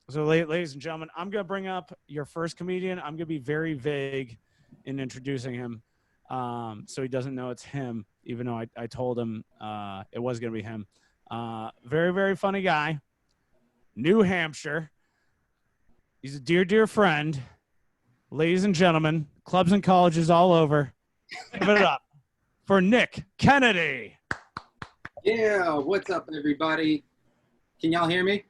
So, ladies and gentlemen, I'm going to bring up your first comedian. I'm going to be very vague in introducing him, so he doesn't know it's him, even though I told him it was going to be him. Very, very funny guy. New Hampshire. He's a dear, dear friend. Ladies and gentlemen, clubs and colleges all over. Give it up for Nick Kennedy. Yeah, what's up, everybody? Can y'all hear me?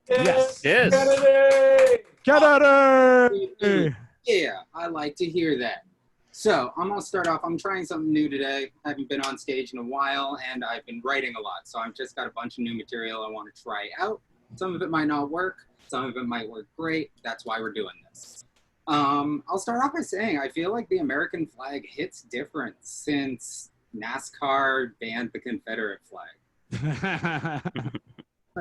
Yes. Kennedy! Kennedy! Yeah, I like to hear that. So I'm gonna start off. I'm trying something new today. I haven't been on stage in a while, and I've been writing a lot. So I've just got a bunch of new material I want to try out. Some of it might not work. Some of it might work great. That's why we're doing this. I'll start off by saying I feel like the American flag hits different since NASCAR banned the Confederate flag.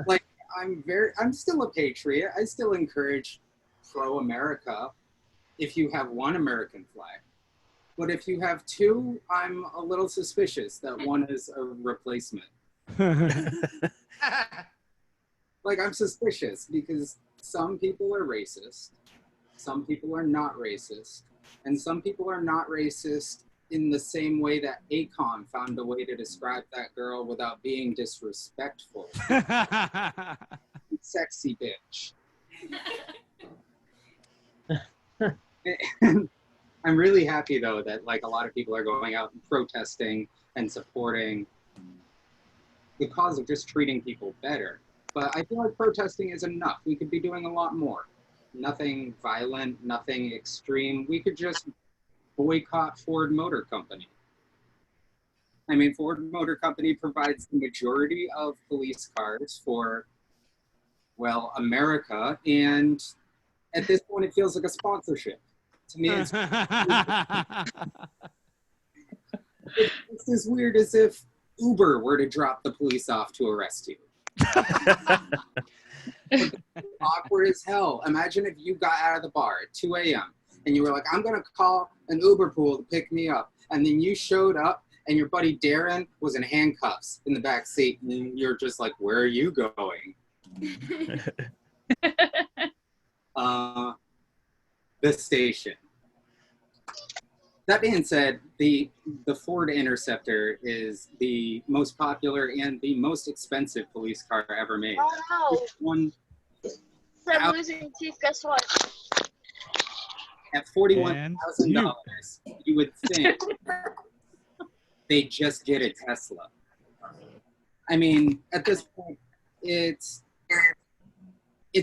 Like, I'm still a patriot. I still encourage pro-America if you have one American flag. But if you have two, I'm a little suspicious that one is a replacement. Like, I'm suspicious because some people are racist, some people are not racist, and some people are not racist in the same way that Akon found a way to describe that girl without being disrespectful. Sexy bitch. I'm really happy, though, that like a lot of people are going out and protesting and supporting the cause of just treating people better. But I feel like protesting is enough. We could be doing a lot more. Nothing violent, nothing extreme. We could just boycott Ford Motor Company. I mean, Ford Motor Company provides the majority of police cars for, well, America. And at this point, it feels like a sponsorship. To me, it's as weird as if Uber were to drop the police off to arrest you. Awkward as hell. Imagine if you got out of the bar at 2 a.m. and you were like, I'm going to call an Uber pool to pick me up. And then you showed up and your buddy Darren was in handcuffs in the back seat. And you're just like, where are you going? The station. That being said, the Ford Interceptor is the most popular and the most expensive police car ever made. Oh no! I'm losing teeth. Guess what? At $41,000, you would think they just get a Tesla. I mean, at this point, it's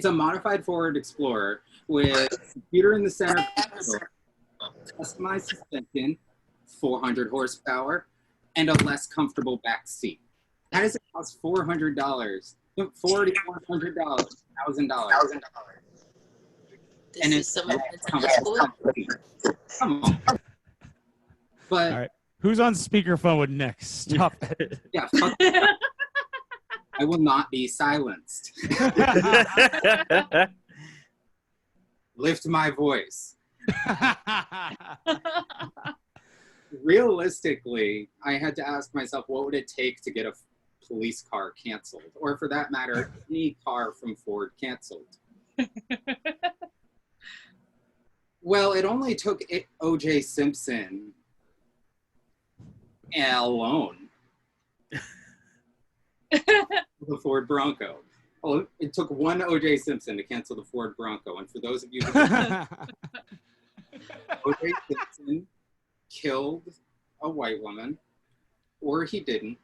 a modified Ford Explorer with a computer in the center, customized suspension, 400 horsepower, and a less comfortable back seat. How does it cost $400? $4,100, $1,000. And it's comfortable. Come on. But all right, who's on speakerphone with Nick? Stop it. Yeah, fuck. I will not be silenced. Lift my voice. Realistically, I had to ask myself, what would it take to get a police car canceled? Or for that matter, any car from Ford canceled? Well, it only took OJ Simpson alone. The Ford Bronco. Oh, it took one O.J. Simpson to cancel the Ford Bronco. And for those of you who don't know, O.J. Simpson killed a white woman, or he didn't.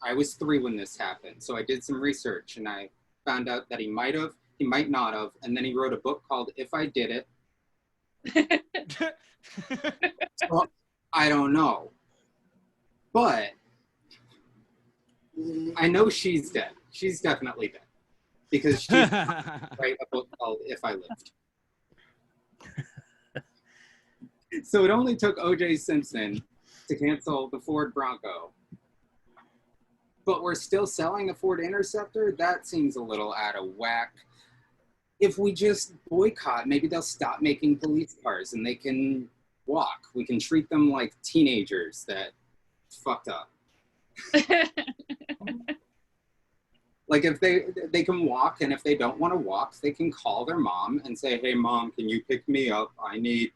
I was 3 when this happened, so I did some research, and I found out that he might have, he might not have, and then he wrote a book called If I Did It. So, I don't know. But I know she's dead. She's definitely dead. Because she wrote a book called If I Lived. So it only took O.J. Simpson to cancel the Ford Bronco. But we're still selling a Ford Interceptor? That seems a little out of whack. If we just boycott, maybe they'll stop making police cars and they can walk. We can treat them like teenagers that fucked up. Like if they can walk, and if they don't want to walk, they can call their mom and say, "Hey, Mom, can you pick me up? I need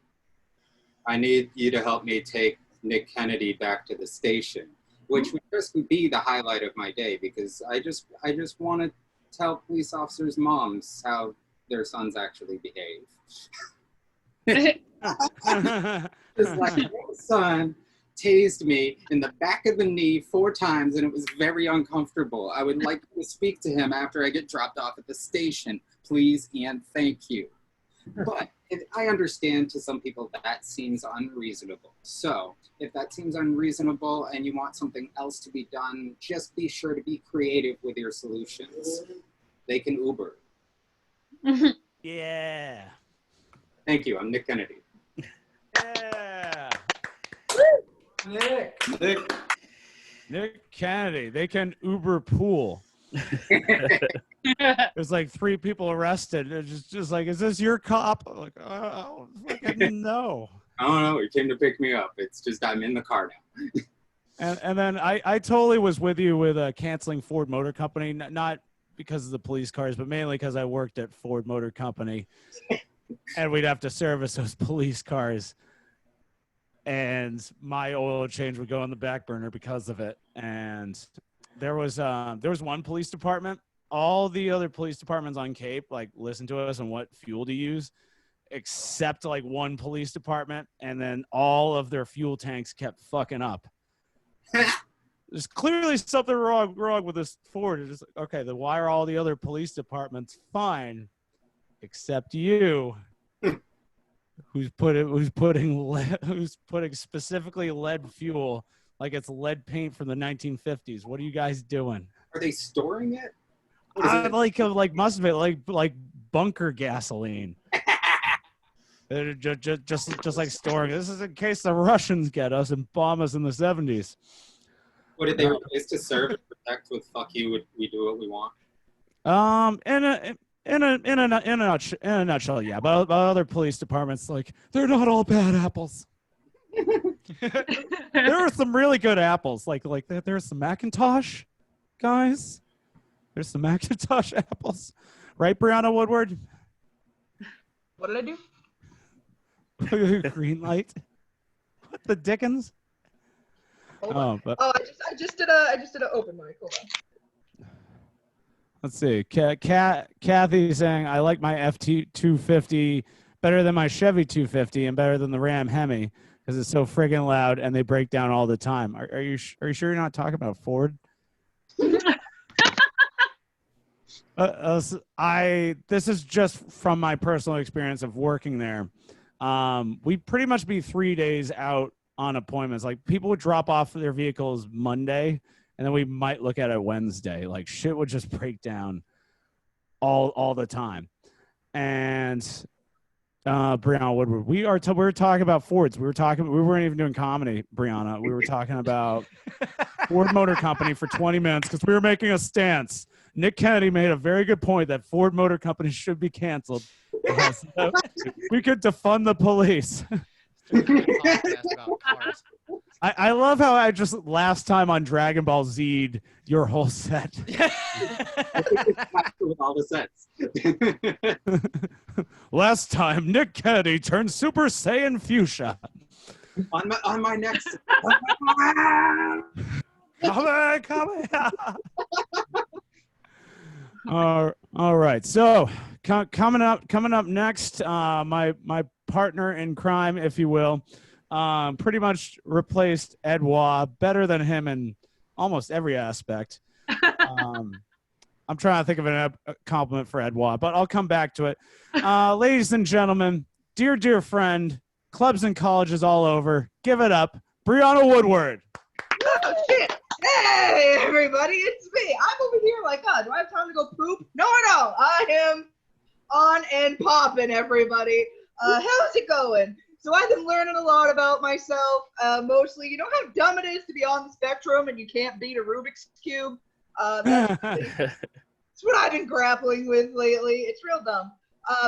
you to help me take Nick Kennedy back to the station," which would just be the highlight of my day, because I just want to tell police officers' moms how their sons actually behave. It's like, my son tased me in the back of the knee 4 times, and it was very uncomfortable. I would like to speak to him after I get dropped off at the station, please and thank you. But I understand to some people that seems unreasonable. So if that seems unreasonable and you want something else to be done, just be sure to be creative with your solutions. They can Uber. Yeah. Thank you. I'm Nick Kennedy. Yeah. Nick. Kennedy. They can Uber pool. There's like 3 people arrested. It's just like, is this your cop? I'm like, oh, fucking no. I don't know. He came to pick me up. It's just I'm in the car now. And then I totally was with you with canceling Ford Motor Company, not because of the police cars, but mainly because I worked at Ford Motor Company, and we'd have to service those police cars. And my oil change would go on the back burner because of it. And there was one police department. All the other police departments on Cape like listened to us on what fuel to use, except like one police department, and then all of their fuel tanks kept fucking up. There's clearly something wrong with this Ford. It's just, okay, then why are all the other police departments fine, except you? Who's putting specifically lead fuel, like it's lead paint from the 1950s? What are you guys doing? Are they storing it? Like must be like bunker gasoline. just like storing. This is in case the Russians get us and bomb us in the 70s. What did they replace to serve and protect with "fuck you, we do what we want"? In a nutshell, yeah. But other police departments, like, they're not all bad apples. There are some really good apples. Like there's some Macintosh guys. There's some Macintosh apples, right, Brieana Woodward? What did I do? Green light. What the dickens? I just did an open mic. Hold on. Let's see. Kathy saying, I like my FT250 better than my Chevy 250 and better than the Ram Hemi because it's so friggin' loud and they break down all the time. Are you sure you're not talking about Ford? This is just from my personal experience of working there. We'd pretty much be 3 days out on appointments. Like people would drop off their vehicles Monday, and then we might look at it Wednesday. Like shit would just break down all the time. And Brieana Woodward, we were talking about Fords. We weren't even doing comedy, Brieana. We were talking about Ford Motor Company for 20 minutes because we were making a stance. Nick Kennedy made a very good point that Ford Motor Company should be canceled. So we could defund the police. I love how I just last time on Dragon Ball Z'd your whole set. With all the sets. Last time Nick Kennedy turned Super Saiyan Fuchsia. On my next. Come on. All right. So coming up next, my partner in crime, if you will, pretty much replaced Edouard, better than him in almost every aspect. I'm trying to think of a compliment for Edouard, but I'll come back to it. Ladies and gentlemen, dear friend, clubs and colleges all over, give it up, Brieana Woodward. Oh, shit. Hey, everybody, it's me. I'm over here like, do I have time to go poop? No. I am on and popping, everybody. How's it going? So I've been learning a lot about myself, mostly, you know how dumb it is to be on the spectrum and you can't beat a Rubik's Cube? That's what I've been grappling with lately. It's real dumb.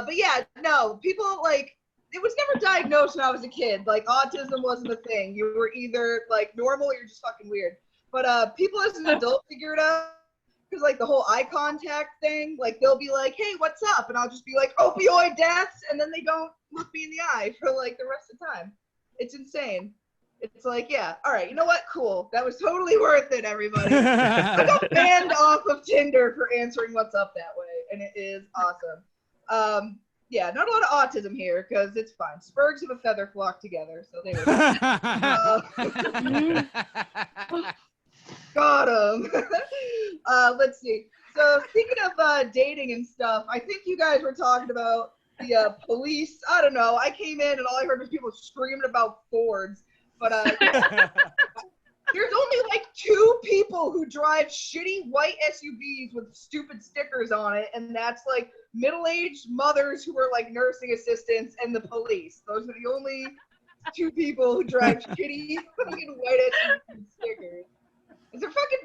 But yeah, no, people, like, it was never diagnosed when I was a kid. Like, autism wasn't a thing. You were either, like, normal or you're just fucking weird. But people as an adult figure it out. because like the whole eye contact thing, like they'll be like, "Hey, what's up?" and I'll just be like, "Opioid deaths," and then they don't look me in the eye for like the rest of the time. It's insane. It's like, yeah, all right, you know what? Cool. That was totally worth it, everybody. I got banned off of Tinder for answering what's up that way, and it is awesome. Yeah, not a lot of autism here, because it's fine. Spurgs of a feather flock together, so they were got him. Let's see. So speaking of dating and stuff, I think you guys were talking about the police. I don't know. I came in and all I heard was people screaming about Fords. But there's only like 2 people who drive shitty white SUVs with stupid stickers on it, and that's like middle-aged mothers who are like nursing assistants and the police. Those are the only 2 people who drive shitty fucking white SUV stickers.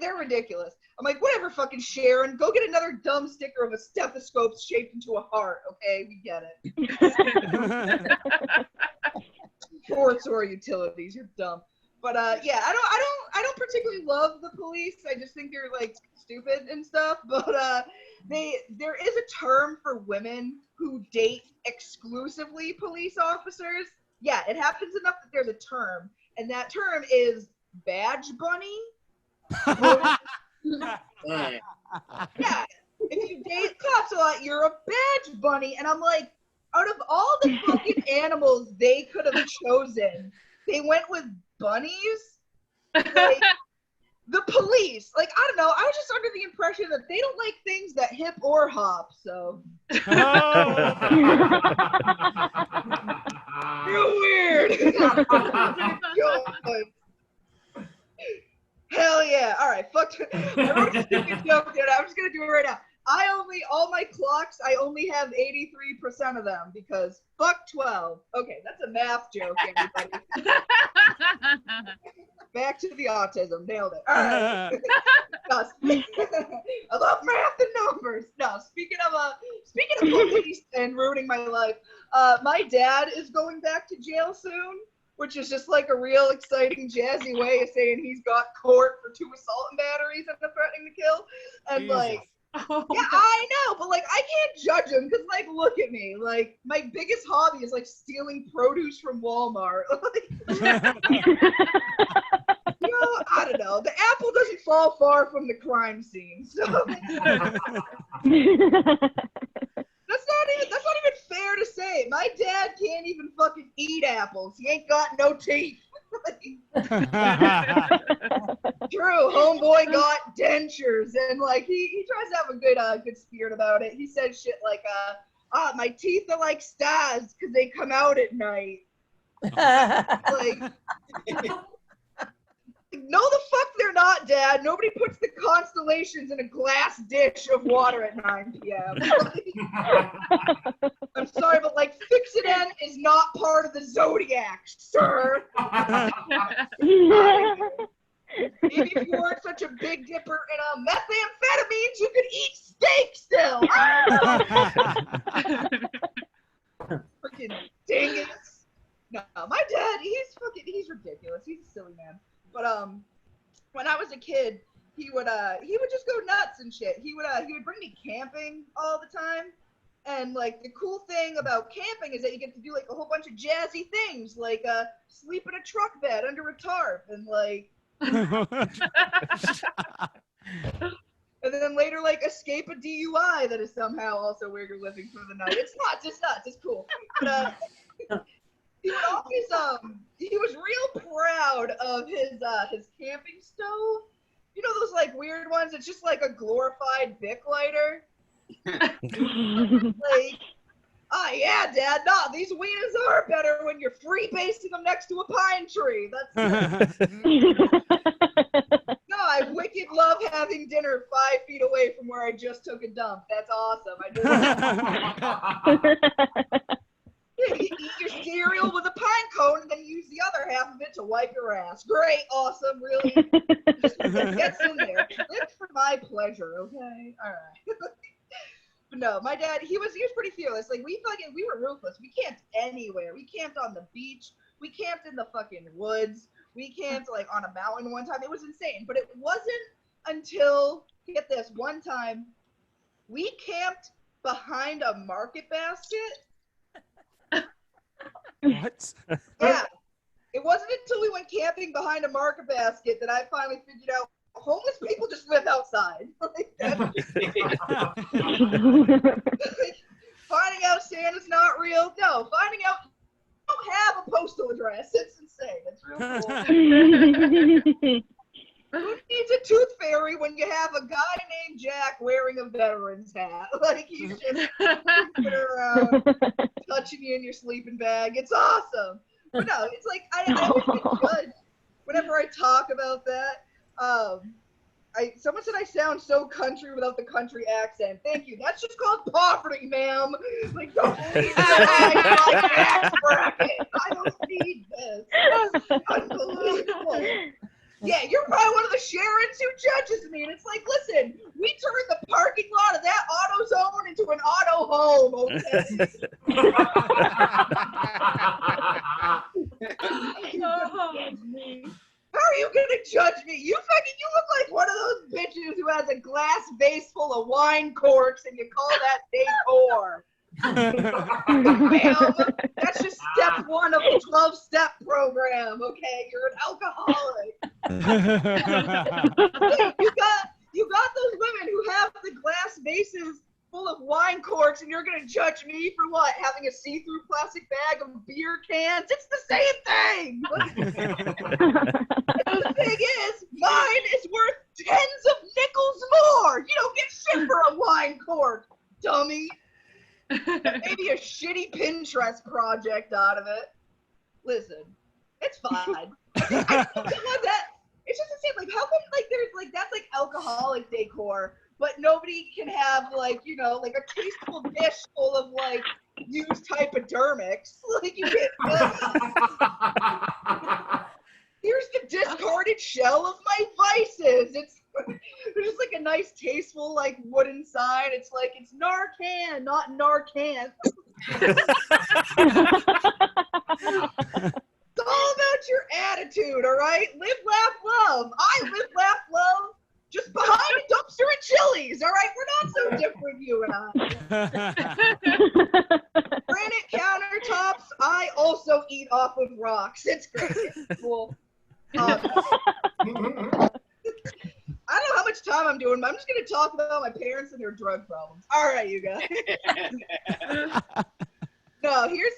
They're ridiculous. I'm like, whatever, fucking Sharon, go get another dumb sticker of a stethoscope shaped into a heart. Okay, we get it. Sports or utilities, you're dumb. But yeah, I don't particularly love the police. I just think they're like stupid and stuff. But there is a term for women who date exclusively police officers. Yeah, it happens enough that there's a term, and that term is badge bunny. Yeah, if you date cops a lot, you're a badge bunny, and I'm like, out of all the fucking animals they could have chosen, they went with bunnies? Like, the police. Like, I don't know. I was just under the impression that they don't like things that hip or hop, so. You're weird. Hell yeah. All right, fuck. I wrote a stupid joke, dude. I'm just going to do it right now. All my clocks, I only have 83% of them because fuck 12. Okay, that's a math joke, everybody. Back to the autism. Nailed it. All right. I love math and numbers. No, speaking of police and ruining my life, my dad is going back to jail soon, which is just like a real exciting, jazzy way of saying he's got court for 2 assault and batteries and threatening to kill. And Jesus. like, yeah, I know, but like, I can't judge him because, like, look at me. Like, my biggest hobby is like stealing produce from Walmart. I don't know. The apple doesn't fall far from the crime scene, so that's not even fair to say. My dad can't even fucking eat apples. He ain't got no teeth. True, homeboy got dentures, and like he tries to have a good spirit about it. He says shit like, my teeth are like stars because they come out at night. Like, no, the fuck they're not, Dad. Nobody puts the constellations in a glass dish of water at 9 p.m. I'm sorry, but like, Fixodent is not part of the zodiac, sir. Maybe if you weren't such a big dipper in methamphetamines, you could eat steak still. Freaking dingus. No, my dad, he's ridiculous. He's a silly man. But when I was a kid, he would just go nuts and shit. He would bring me camping all the time. And like the cool thing about camping is that you get to do like a whole bunch of jazzy things, like sleep in a truck bed under a tarp, and like and then later like escape a DUI that is somehow also where you're living for the night. It's nuts, it's cool. But he would always he was real proud of his camping stove. You know those like weird ones? It's just like a glorified Bic lighter. Like, oh yeah, Dad. No, these wieners are better when you're freebasing them next to a pine tree. That's no, I wicked love having dinner 5 feet away from where I just took a dump. That's awesome. You eat your cereal with a pine cone and then use the other half of it to wipe your ass. Great, awesome, really. Just gets in there. Live for my pleasure, okay? All right. But no, my dad, he was pretty fearless. Like we were ruthless. We camped anywhere. We camped on the beach. We camped in the fucking woods. We camped like on a mountain one time. It was insane. But it wasn't until get this, one time we camped behind a market basket. What? Yeah. It wasn't until we went camping behind a market basket that I finally figured out homeless people just live outside. Finding out Santa's not real. No, finding out you don't have a postal address. It's insane. It's real cool. Who needs a tooth fairy when you have a guy named Jack wearing a veteran's hat? Like, he's just sitting around, touching you in your sleeping bag. It's awesome. But no, it's like, I always get judged whenever I talk about that. Someone said I sound so country without the country accent. Thank you. That's just called poverty, ma'am. Like, don't believe that I like tax bracket. I don't need this. Unbelievable. Yeah, you're probably one of the Sharons who judges me. And it's like, listen, we turned the parking lot of that auto zone into an auto home, okay? How are you gonna judge me? You look like one of those bitches who has a glass vase full of wine corks and you call that decor. Ma'am, that's just step 1 of the 12-step program, okay? You're an alcoholic. you got those women who have the glass vases full of wine corks and you're gonna judge me for what? Having a see-through plastic bag of beer cans? It's the same thing! And the thing is, mine is worth tens of nickels more! You don't get shit for a wine cork, dummy! Maybe a shitty Pinterest project out of it. Listen, it's fine. It's just insane. Like, how come, like, there's, like, that's, like, alcoholic decor, but nobody can have, like, you know, like, a tasteful dish full of, like, used hypodermics. Like, you get here's the discarded shell of my vices. It's just like a nice, tasteful, like, wooden sign. It's like, it's Narcan, not Narcan. It's all about your attitude, all right? Live, laugh, love. I live, laugh, love. Just behind a dumpster at Chili's, all right? We're not so different, you and I. Granite countertops, I also eat off of rocks. It's great. It's cool. I don't know how much time I'm doing, but I'm just going to talk about my parents and their drug problems. All right, you guys. No, here's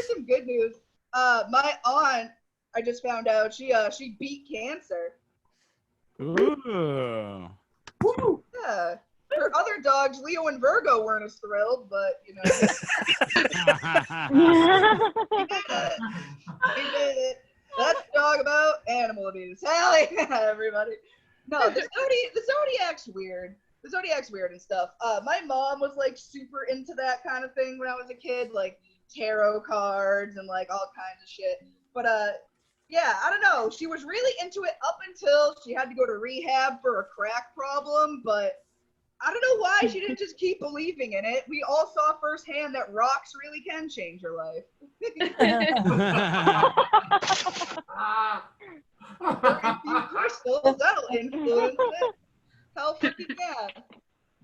some good news. My aunt, I just found out, she beat cancer. Ooh. Yeah. Her other dogs, Leo and Virgo, weren't as thrilled, but, you know. He did it. That's a dog about animal abuse. Hell yeah, everybody. No, the Zodiac's weird. The Zodiac's weird and stuff. My mom was, like, super into that kind of thing when I was a kid, like tarot cards and, like, all kinds of shit. But, yeah, I don't know. She was really into it up until she had to go to rehab for a crack problem, but I don't know why she didn't just keep believing in it. We all saw firsthand that rocks really can change your life. A few crystals, that'll influence it. Hell freaking yeah.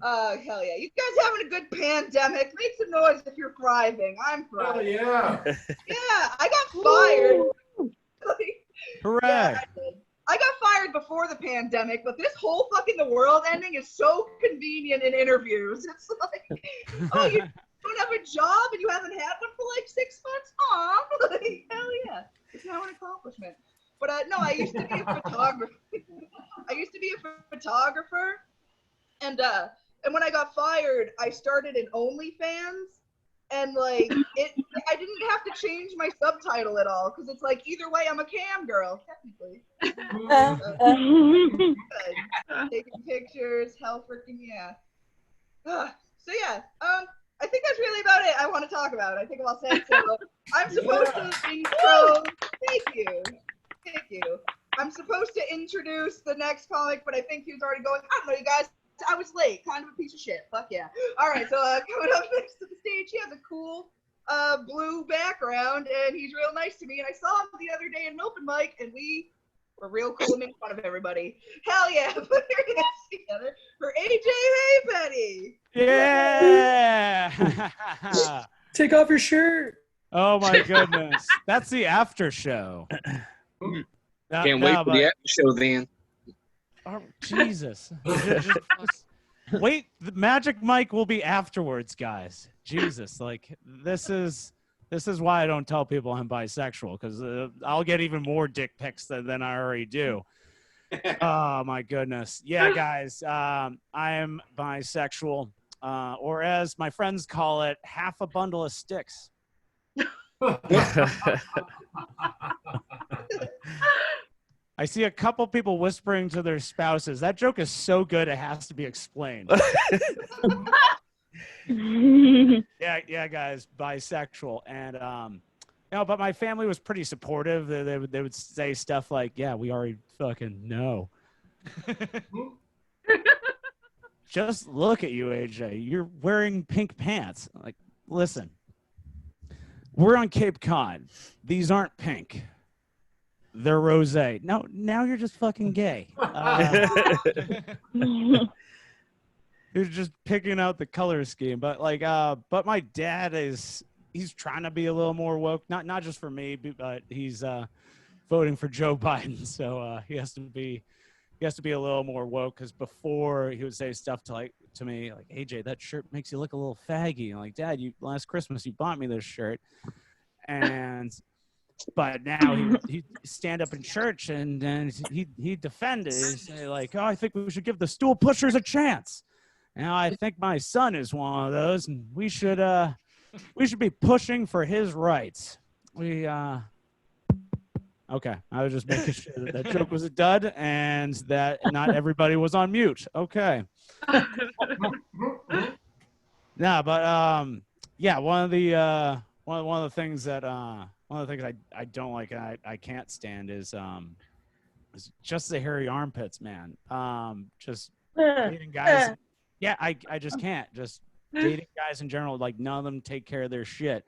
Hell yeah. You guys having a good pandemic? Make some noise if you're thriving. I'm thriving. Hell yeah. Yeah, I got fired. Hooray. Yeah, I got fired before the pandemic, but this whole fucking the world ending is so convenient in interviews. It's like, oh, you don't have a job and you haven't had one for like 6 months? Aw, like, hell yeah. It's now an accomplishment. But no, I used to be a photographer. And when I got fired, I started an OnlyFans. And, like, I didn't have to change my subtitle at all, because it's like, either way, I'm a cam girl, technically. Taking pictures, hell freaking yeah. So, yeah, I think that's really about it I want to talk about. I think I'm all set. So, I'm supposed to intro. Thank you. I'm supposed to introduce the next comic, but I think he was already going. I don't know, you guys. I was late, kind of a piece of shit. Fuck yeah. All right, so coming up next to the stage, he has a cool blue background, and he's real nice to me. And I saw him the other day in an open mic, and we were real cool and made fun of everybody. Hell yeah, put your hands together Take off your shirt. Oh my goodness, that's the after show. Can't wait for the after show then. Oh, Jesus. Wait, the Magic Mike will be afterwards, guys. Jesus, like this is why I don't tell people I'm bisexual, because I'll get even more dick pics than I already do. Oh my goodness. Yeah, guys, I am bisexual, or as my friends call it, half a bundle of sticks. I see a couple people whispering to their spouses. That joke is so good it has to be explained. Yeah, guys, bisexual, and but my family was pretty supportive. They would say stuff like, "Yeah, we already fucking know." Just look at you, AJ. You're wearing pink pants. Like, listen, we're on Cape Cod. These aren't pink. They're rosé. No, now you're just fucking gay. You're just picking out the color scheme. But but my dad he's trying to be a little more woke. Not just for me, but he's voting for Joe Biden. So he has to be a little more woke, because before he would say stuff to me like, AJ, that shirt makes you look a little faggy. I'm like, Dad, last Christmas you bought me this shirt. But now he'd stand up in church and he'd defend it. He'd say like, "Oh, I think we should give the stool pushers a chance. Now I think my son is one of those, and we should be pushing for his rights." Okay, I was just making sure that joke was a dud and that not everybody was on mute. Okay. Nah, but yeah, one of the things that I don't like and I can't stand is just the hairy armpits, man. Just dating guys. Yeah, I just can't. Just dating guys in general, like none of them take care of their shit.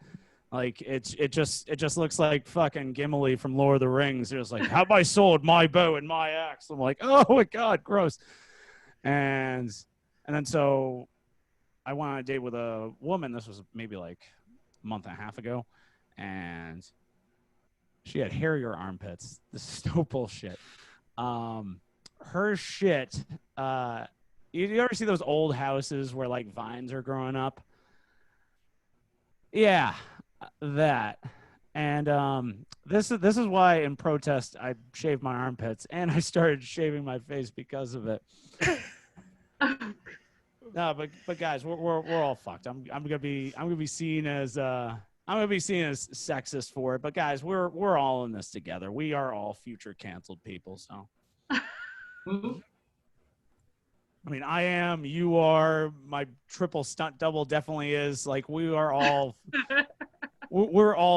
Like it just looks like fucking Gimli from Lord of the Rings. It was like, "Have my sword, my bow, and my axe." I'm like, oh my god, gross. And then so I went on a date with a woman. This was maybe like a month and a half ago, and she had hairier armpits. This is no bullshit. Her shit. You ever see those old houses where like vines are growing up? Yeah, that. And this is why in protest I shaved my armpits and I started shaving my face because of it. No, but guys, we're all fucked. I'm gonna be seen as sexist for it. But guys, we're all in this together. We are all future canceled people. So. I mean, I am, you are, my triple stunt double definitely is. Like, we're all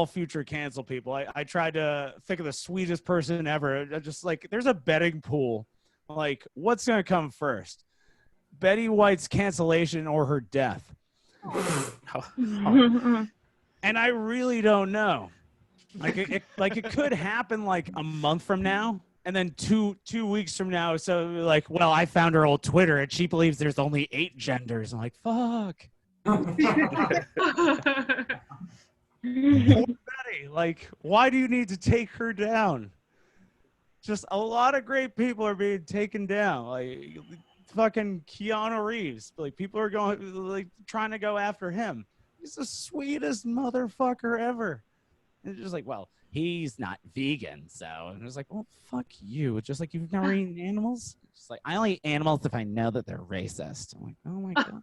future cancel people. I tried to think of the sweetest person ever. Just like, there's a betting pool. Like, what's going to come first? Betty White's cancellation or her death? And I really don't know. Like, it could happen like a month from now. And then two weeks from now, so like, well, I found her old Twitter and she believes there's only 8 genders. I'm like, fuck. Poor Betty. Like, why do you need to take her down? Just a lot of great people are being taken down. Like, fucking Keanu Reeves. Like, people are trying to go after him. He's the sweetest motherfucker ever. And it's just like, well, he's not vegan, so and it was like, well, fuck you. It's just like, you've never eaten animals? It's like, I only eat animals if I know that they're racist. I'm like, oh my god.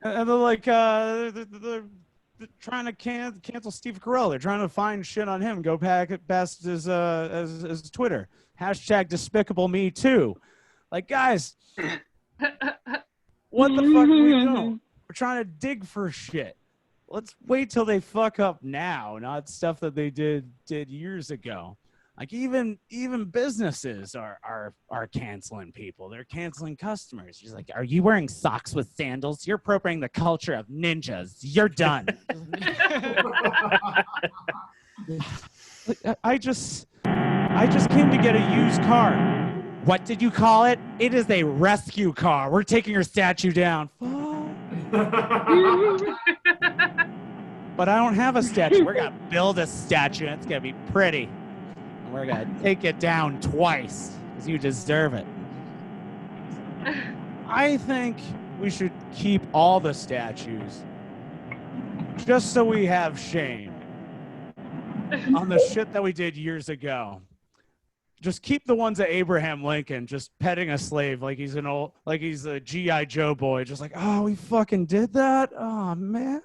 And they're like, they're trying to cancel Steve Carell. They're trying to find shit on him. Go back past his Twitter. # despicable me too. Like, guys, what the fuck are we doing? We're trying to dig for shit. Let's wait till they fuck up now, not stuff that they did years ago. Like, even businesses are canceling people. They're canceling customers. She's like, are you wearing socks with sandals? You're appropriating the culture of ninjas. You're done. I just came to get a used car. What did you call it? It is a rescue car. We're taking your statue down. But I don't have a statue. We're going to build a statue. It's going to be pretty. And we're going to take it down twice because you deserve it. I think we should keep all the statues just so we have shame on the shit that we did years ago. Just keep the ones of Abraham Lincoln just petting a slave like he's a G.I. Joe boy. Just like, oh, we fucking did that? Oh, man.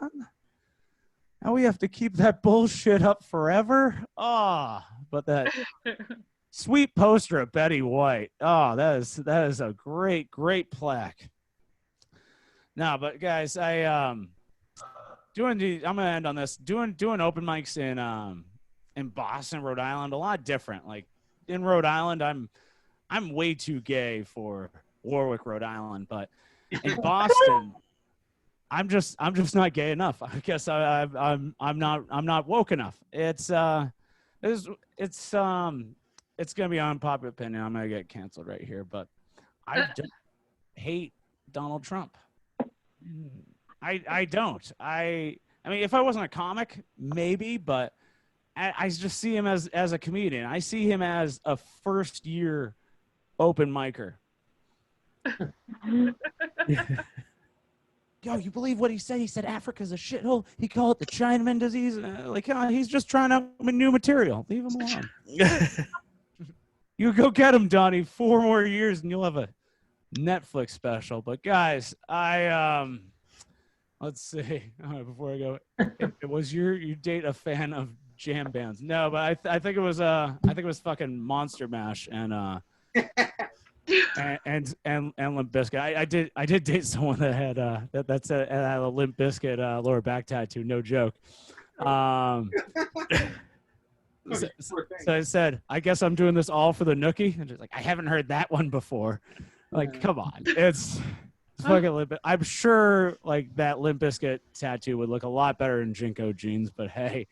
Now we have to keep that bullshit up forever? Oh, but that sweet poster of Betty White. Oh, that is a great, great plaque. No, but guys, I'm gonna end on this. Doing open mics in Boston, Rhode Island, a lot different. Like in Rhode Island, I'm way too gay for Warwick, Rhode Island, but in Boston, I'm just not gay enough. I guess I'm not woke enough. It's gonna be unpopular opinion. I'm gonna get canceled right here, but I don't hate Donald Trump. I don't. I mean, if I wasn't a comic, maybe, but I just see him as a comedian. I see him as a first-year open micer. Yo, you believe what he said? He said Africa's a shithole. He called it the Chinaman disease. He's just trying out new material. Leave him alone. You go get him, Donnie. 4 more years and you'll have a Netflix special. But guys, let's see. Before I go, it was you date a fan of jam bands? No, but I think it was fucking Monster Mash and Limp Bizkit. I did date someone that had had a Limp Bizkit lower back tattoo. No joke. So I said, I guess I'm doing this all for the nookie. And just like, I haven't heard that one before. Like, come on, it's fucking Limp. I'm sure like that Limp Bizkit tattoo would look a lot better in Jinko jeans, but hey.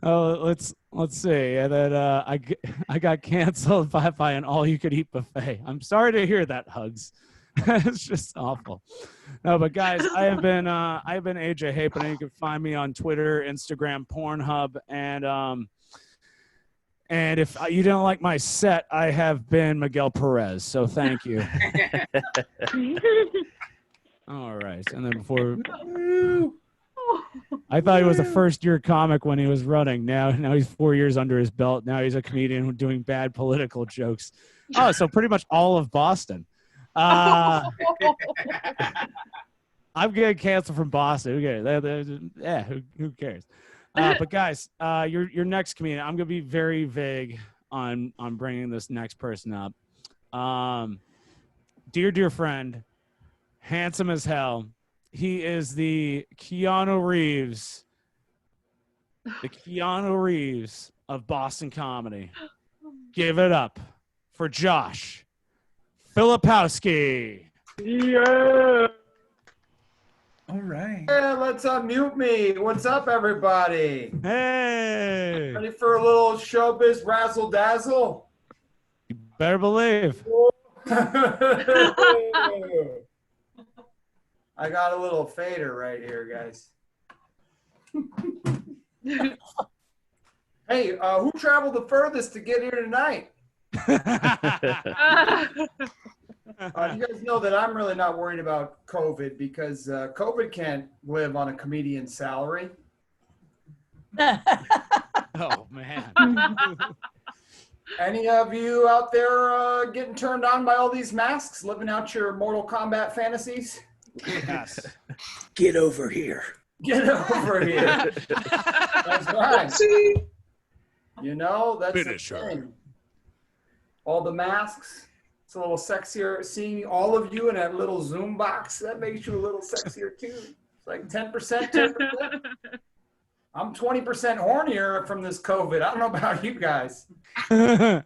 Oh, let's see. And then I got canceled by an all-you-could-eat buffet. I'm sorry to hear that, Hugs. It's just awful. No, but guys, I have been AJ Haypenny. You can find me on Twitter, Instagram, Pornhub, and if you don't like my set, I have been Miguel Perez. So thank you. All right, and then before. I thought he was a first-year comic when he was running. Now he's 4 years under his belt. Now he's a comedian doing bad political jokes. Oh, so pretty much all of Boston. I'm getting canceled from Boston. Who cares? But guys, your next comedian, I'm gonna be very vague on bringing this next person up. Dear friend, handsome as hell. He is the Keanu Reeves of Boston comedy. Give it up for Josh Filipowski. Yeah. All right. Yeah, let's unmute me. What's up, everybody? Hey. Ready for a little showbiz razzle dazzle? You better believe. I got a little fader right here, guys. Hey, who traveled the furthest to get here tonight? You guys know that I'm really not worried about COVID because COVID can't live on a comedian's salary. Oh, man. Any of you out there getting turned on by all these masks, living out your Mortal Kombat fantasies? Yes. Get over here. Get over here. That's right. You know, that's Finish the her. thing. All the masks. It's a little sexier. Seeing all of you in that little Zoom box, that makes you a little sexier too. It's like 10%, 10%. I'm 20% hornier from this COVID. I don't know about you guys. That's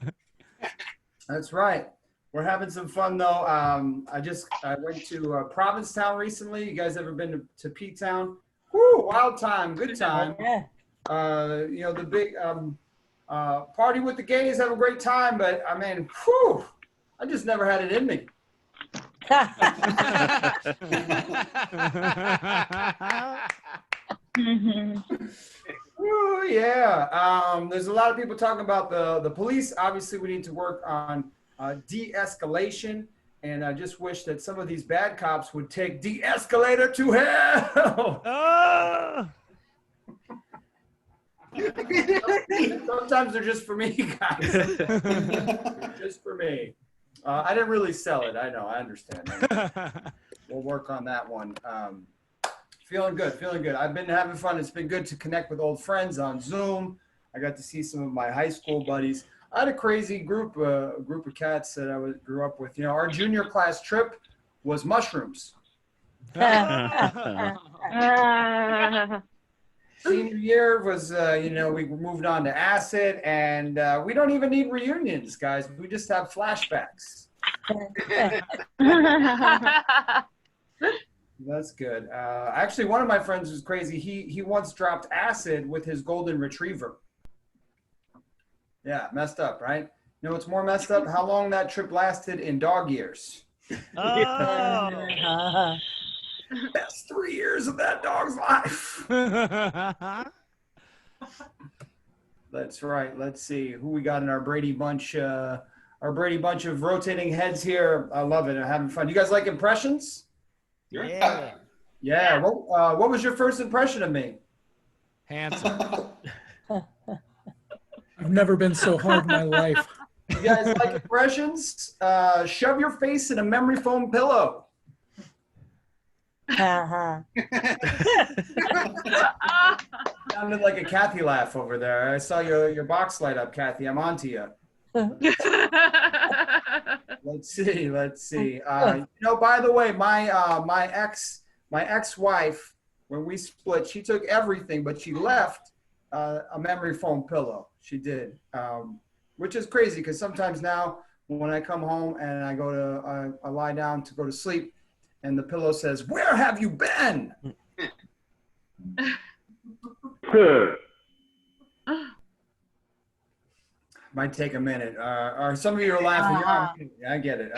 right. We're having some fun though. I went to Provincetown recently. You guys ever been to P-Town? Woo, wild time, good time. Yeah. You know, the big Party with the gays, have a great time, but I mean, whew, I just never had it in me. Ooh, yeah. There's a lot of people talking about the police. Obviously, we need to work on de-escalation. And I just wish that some of these bad cops would take de-escalator to hell. Sometimes they're just for me, guys. Just for me. I didn't really sell it. I know. I understand. We'll work on that one. Feeling good. Feeling good. I've been having fun. It's been good to connect with old friends on Zoom. I got to see some of my high school buddies. I had a crazy group of cats that I grew up with. You know, our junior class trip was mushrooms. Senior year was, you know, we moved on to acid, and we don't even need reunions, guys. We just have flashbacks. That's good. Actually, one of my friends was crazy. He once dropped acid with his golden retriever. Yeah, messed up, right? You know what's more messed up? How long that trip lasted in dog years. Oh. Best 3 years of that dog's life. That's right. Let's see who we got in our Brady bunch. Our Brady bunch of rotating heads here. I love it. I'm having fun. You guys like impressions? Yeah. Yeah. What was your first impression of me? Handsome. I've never been so hard in my life. You guys like impressions? Shove your face in a memory foam pillow. Uh-huh. Sounded like a Kathy laugh over there. I saw your box light up, Kathy. I'm on to you. Let's see. You know, by the way, my ex-wife, when we split, she took everything, but she left a memory foam pillow. She did, which is crazy because sometimes now when I come home and I go to I lie down to go to sleep, and the pillow says, "Where have you been?" Might take a minute. Or some of you are laughing. Yeah, I get it.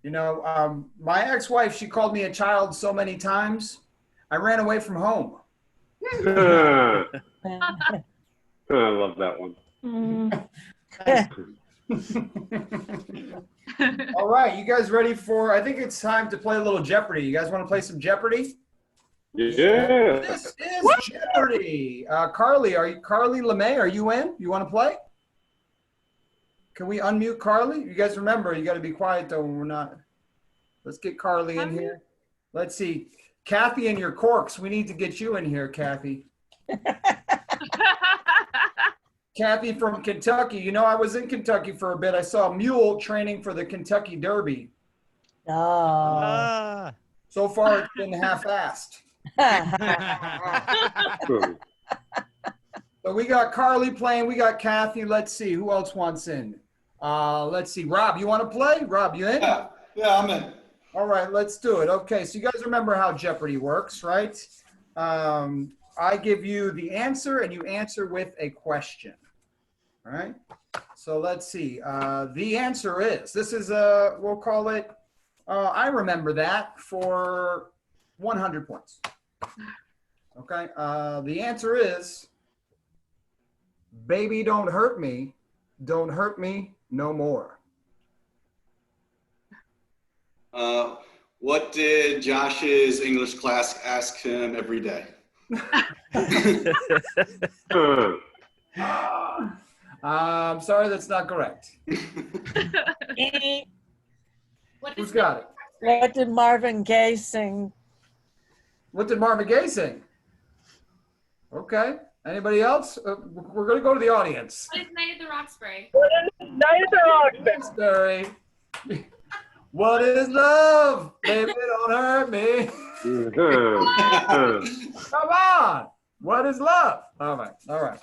You know, my ex-wife, she called me a child so many times, I ran away from home. I love that one. All right, you guys ready for, I think it's time to play a little Jeopardy. You guys want to play some Jeopardy? Yeah. This is Jeopardy. Carly LeMay, are you in? You want to play? Can we unmute Carly? You guys remember, you got to be quiet though when we're not. Let's get Carly in here. Let's see. Kathy and your corks. We need to get you in here, Kathy. Kathy from Kentucky. You know, I was in Kentucky for a bit. I saw a mule training for the Kentucky Derby. Oh. So far, it's been half-assed. So we got Carly playing. We got Kathy. Let's see. Who else wants in? Let's see. Rob, you want to play? Rob, you in? Yeah, I'm in. All right, let's do it. Okay, so you guys remember how Jeopardy works, right? I give you the answer, and you answer with a question. All right? So let's see. The answer is, this is, we'll call it, I remember that for 100 points. Okay? The answer is, baby, don't hurt me no more. What did Josh's English class ask him every day? I'm sorry, that's not correct. Who's got it? What did Marvin Gaye sing? What did Marvin Gaye sing? Okay. Anybody else? We're going to go to the audience. What is Night at the Roxbury? Night at the Roxbury. What is love? Baby, don't hurt me. Come on. What is love? All right.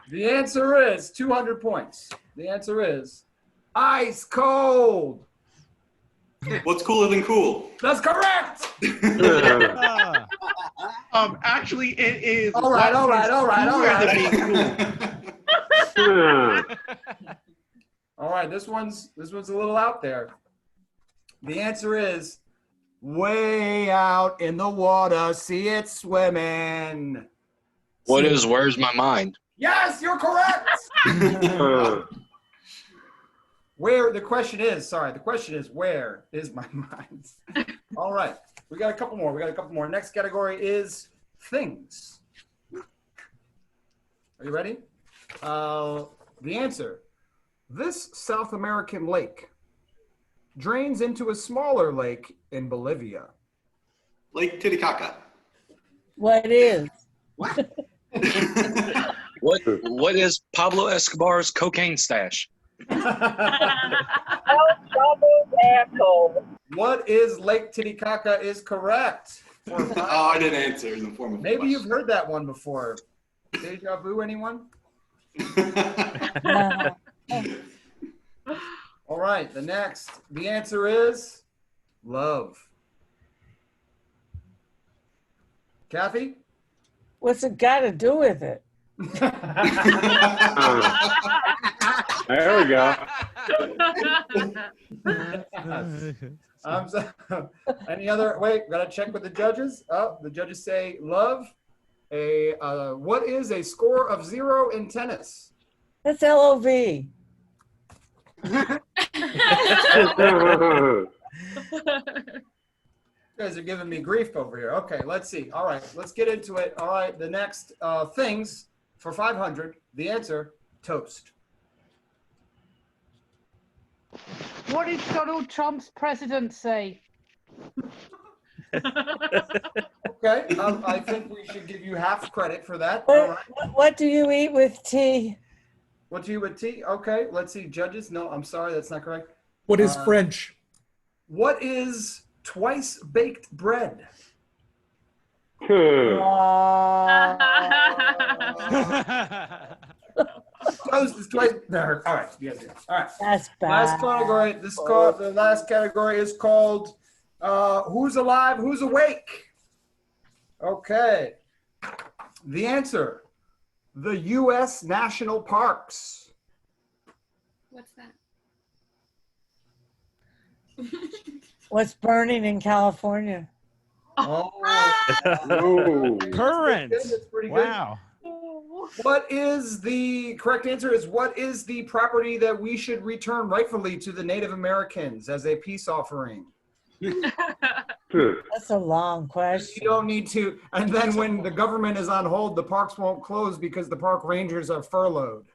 The answer is 200 points. The answer is ice cold. What's cooler than cool? That's correct. Actually, it is. All right. All right, this one's a little out there. The answer is way out in the water, see it swimming. Where's my mind? Yes, you're correct. The question is, where is my mind? All right, we got a couple more. Next category is things. Are you ready? The answer. This South American lake drains into a smaller lake in Bolivia. Lake Titicaca. What is? What is Pablo Escobar's cocaine stash? What is Lake Titicaca is correct. Oh, I didn't answer in the form of Maybe you've heard that one before. Deja vu, anyone? All right, the answer is love. Kathy? What's it got to do with it? There we go. Any other? Wait, gotta check with the judges. Oh, the judges say love. What is a score of 0 in tennis? That's LOV. You guys are giving me grief over here. Okay, let's see. All right, let's get into it. All right, the next things for 500. The answer, toast. What did Donald Trump's presidency? Okay, I think we should give you half credit for that. What, All right. what do you eat with tea? What do you with tea? Okay, let's see. Judges, no, I'm sorry, that's not correct. What is French? What is twice baked bread? Toast is twice. No, all right, you guys do it. All right. That's bad. Last category. The last category is called "Who's Alive? Who's Awake?" Okay. The answer: the U.S. National Parks. What's that? What's burning in California? Oh, Current. That's pretty good. Wow. What is the correct answer? Is what is the property that we should return rightfully to the Native Americans as a peace offering? That's a long question. You don't need to. And then when the government is on hold, the parks won't close because the park rangers are furloughed.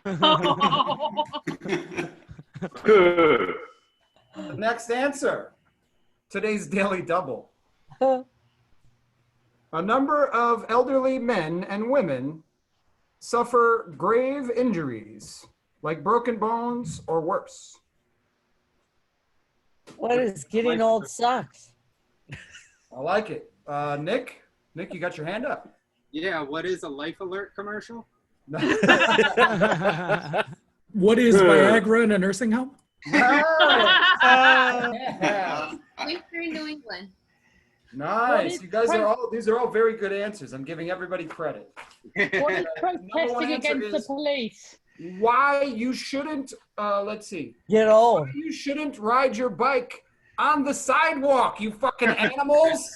The next answer. Today's Daily Double. A number of elderly men and women suffer grave injuries, like broken bones or worse. What is getting old sucks? I like it. Nick, you got your hand up. Yeah, what is a Life Alert commercial? What is Viagra in a nursing home? Winter in New England. Nice. You guys these are all very good answers. I'm giving everybody credit. What is protesting against the police? Why you shouldn't, let's see. Get old. Why you shouldn't ride your bike on the sidewalk, you fucking animals.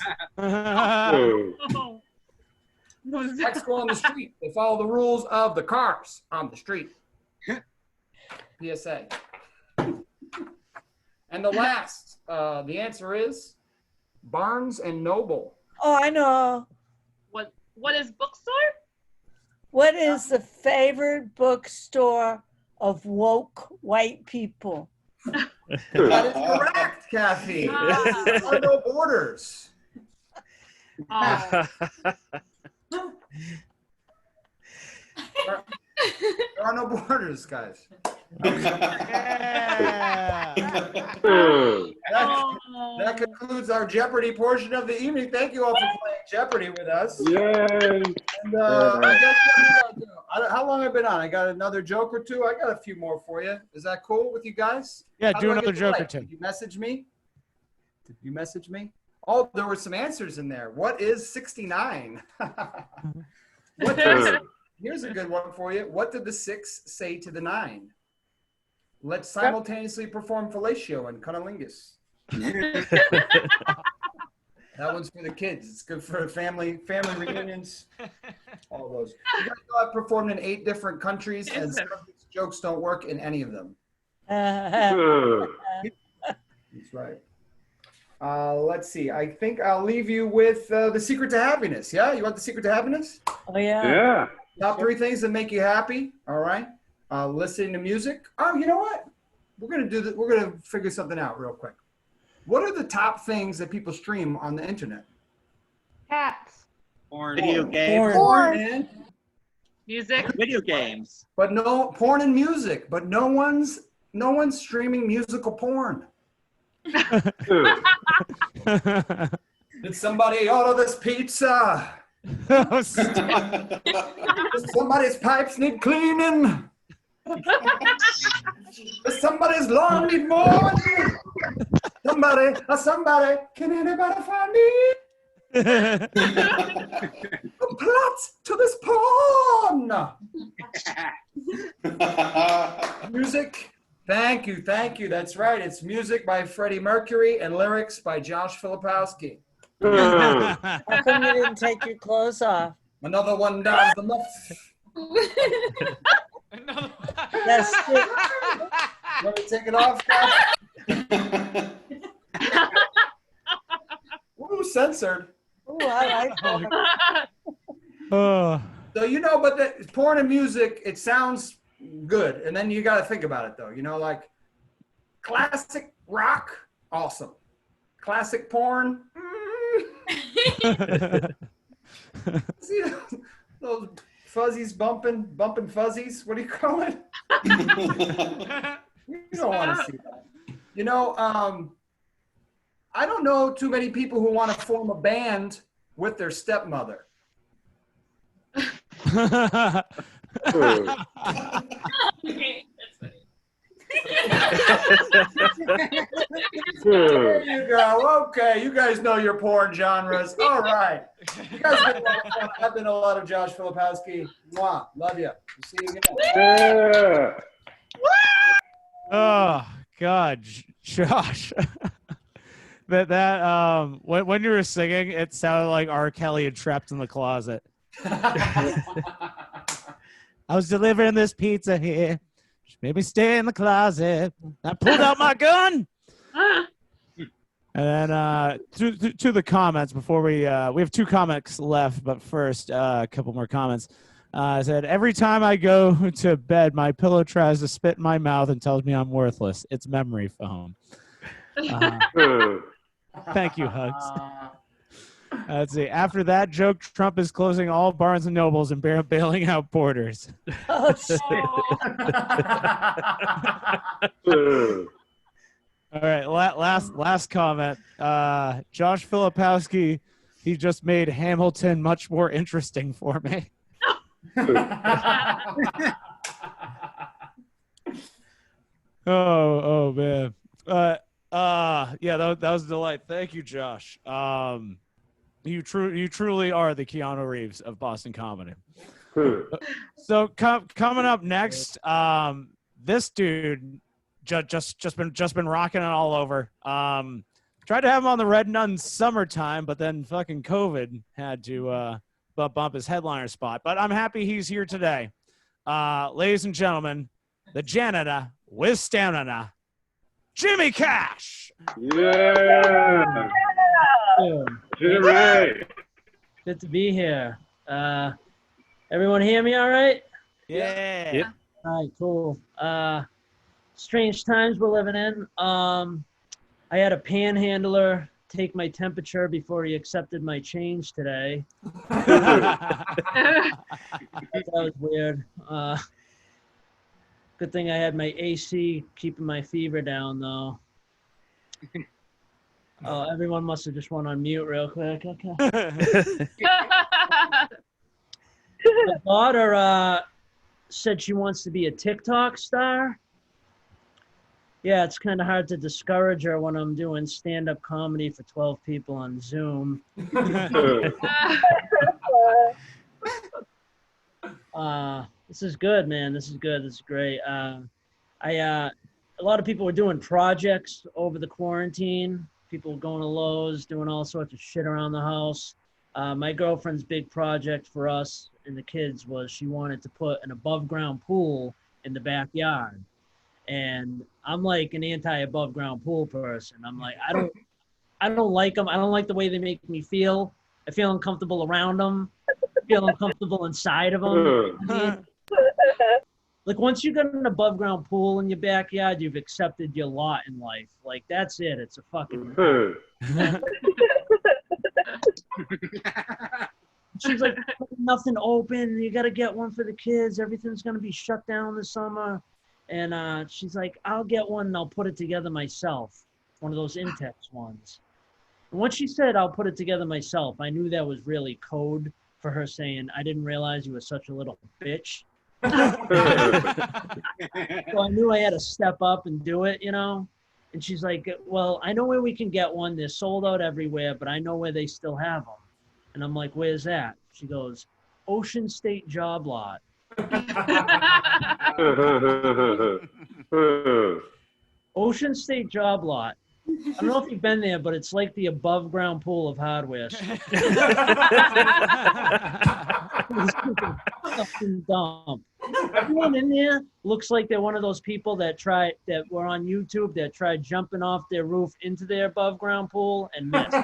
Bikes go on the street. They follow the rules of the cars on the street. PSA. And the last, the answer is Barnes and Noble. Oh, I know. What is bookstore? What is the favorite bookstore of woke white people? That is correct, Kathy. There are no borders. There are no borders, guys. That concludes our Jeopardy portion of the evening. Thank you all for playing Jeopardy with us. Yay! And I guess how long have I been on? I got another joke or two. I got a few more for you. Is that cool with you guys? Yeah, How do I another get the joke or mic? two. Did you message me? Oh, there were some answers in there. What is 69? Here's a good one for you. What did the 6 say to the 9? Let's simultaneously perform fellatio and cunnilingus. That one's for the kids. It's good for family reunions. All those. You guys know I've performed in 8 different countries, and some of these jokes don't work in any of them. That's right. Let's see. I think I'll leave you with the secret to happiness. Yeah, you want the secret to happiness? Oh yeah. Yeah. Top 3 things that make you happy. All right. Listening to music. Oh, you know what? We're gonna do that. We're gonna figure something out real quick. What are the top things that people stream on the internet? Cats. Porn. Video games. Porn. Music. Video games. But no porn and music. But no one's streaming musical porn. Did somebody order this pizza? Somebody's pipes need cleaning. Somebody's lawn need mowing. Somebody, can anybody find me? A plot to this porn. Music. Thank you. That's right. It's music by Freddie Mercury and lyrics by Josh Filipowski. How come you didn't take your clothes off? Another one down the muff. That's it. Want to take it off, guys? Ooh, censored. Ooh, I like that. Oh. So, but the porn and music, it sounds good. And then you got to think about it, though. Like classic rock, awesome. Classic porn, see those fuzzies bumping fuzzies? What do you call it? You don't want to see that. I don't know too many people who want to form a band with their stepmother. There you go. Okay, you guys know your porn genres. All right. You guys have been a lot of fun. I've been a lot of Josh Filipowski. Mwah. Love you. We'll see you again. Yeah. Oh God, Josh. When you were singing, it sounded like R. Kelly had Trapped in the Closet. I was delivering this pizza here. She made me stay in the closet. I pulled out my gun. And then to the comments before we have 2 comics left, but first a couple more comments. I said, every time I go to bed, my pillow tries to spit in my mouth and tells me I'm worthless. It's memory foam. Thank you, Hugs. Let's see. After that joke, Trump is closing all Barnes and Nobles and bailing out Borders. Oh, shit. All right, last comment. Josh Filipowski, he just made Hamilton much more interesting for me. oh man. Yeah, that was a delight. Thank you, Josh. You truly are the Keanu Reeves of Boston comedy. So coming up next, this dude just been rocking it all over. Tried to have him on the Red Nun Summertime, but then fucking COVID had to bump his headliner spot. But I'm happy he's here today. Ladies and gentlemen, the janitor with stamina, Jimmy Cash. Yeah. Jimmy. Good to be here. Everyone hear me all right? Yeah. Yep. All right, cool. Strange times we're living in. I had a panhandler take my temperature before he accepted my change today. That was weird. Good thing I had my AC keeping my fever down, though. Oh, everyone must have just went on mute real quick. Okay. My daughter said she wants to be a TikTok star. Yeah, it's kind of hard to discourage her when I'm doing stand-up comedy for 12 people on Zoom. This is good, man. This is good. This is great. A lot of people were doing projects over the quarantine. People going to Lowe's, doing all sorts of shit around the house. My girlfriend's big project for us and the kids was she wanted to put an above-ground pool in the backyard. And I'm like an anti-above ground pool person. I'm like, I don't like them. I don't like the way they make me feel. I feel uncomfortable around them. I feel uncomfortable inside of them. I mean, like once you got an above ground pool in your backyard, you've accepted your lot in life. Like that's it. It's a fucking. She's like, nothing open. You got to get one for the kids. Everything's gonna be shut down this summer. And she's like, I'll get one and I'll put it together myself. One of those Intex ones. And when she said, I'll put it together myself, I knew that was really code for her saying, I didn't realize you were such a little bitch. So I knew I had to step up and do it, you know? And she's like, well, I know where we can get one. They're sold out everywhere, but I know where they still have them. And I'm like, where's that? She goes, Ocean State Job Lot. Ocean State Job Lot. I don't know if you've been there, but it's like the above ground pool of hardware. Dump. Everyone in there looks like they're one of those people that were on YouTube that tried jumping off their roof into their above ground pool and missed.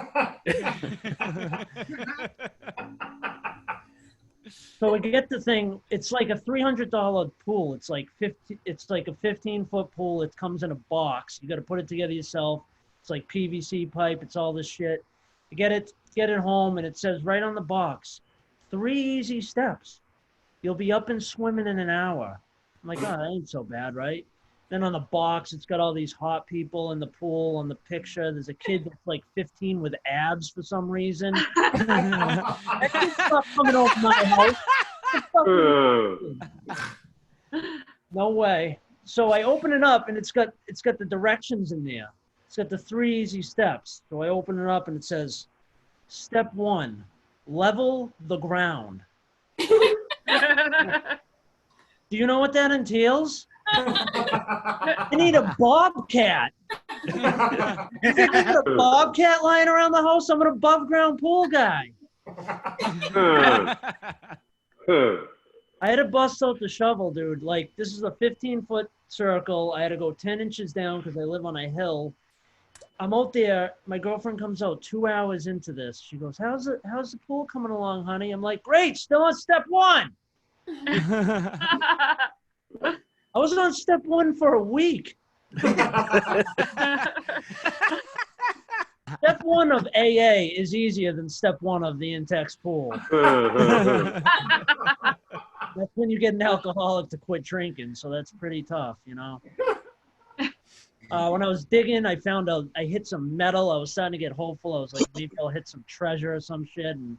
So we get the thing. It's like a $300 pool. It's like a 15-foot pool. It comes in a box. You got to put it together yourself. It's like PVC pipe. It's all this shit. You get it home, and it says right on the box, 3 easy steps. You'll be up and swimming in an hour. I'm like, oh, that ain't so bad, right? Then on the box, it's got all these hot people in the pool. On the picture, there's a kid that's like 15 with abs for some reason. That kid's not coming over my house. No way. So I open it up, and it's got the directions in there. It's got the 3 easy steps. So I open it up, and it says, Step 1, level the ground. Do you know what that entails? I need a bobcat. I got a bobcat lying around the house. I'm an above ground pool guy. I had to bust out the shovel, dude. Like, this is a 15-foot circle. I had to go 10 inches down because I live on a hill. I'm out there. My girlfriend comes out 2 hours into this. She goes, how's the pool coming along, honey? I'm like, great, still on step 1. I was on step 1 for a week. Step 1 of AA is easier than step 1 of the Intex pool. That's when you get an alcoholic to quit drinking, so that's pretty tough, you know. When I was digging, I hit some metal. I was starting to get hopeful. I was like, maybe I'll hit some treasure or some shit, and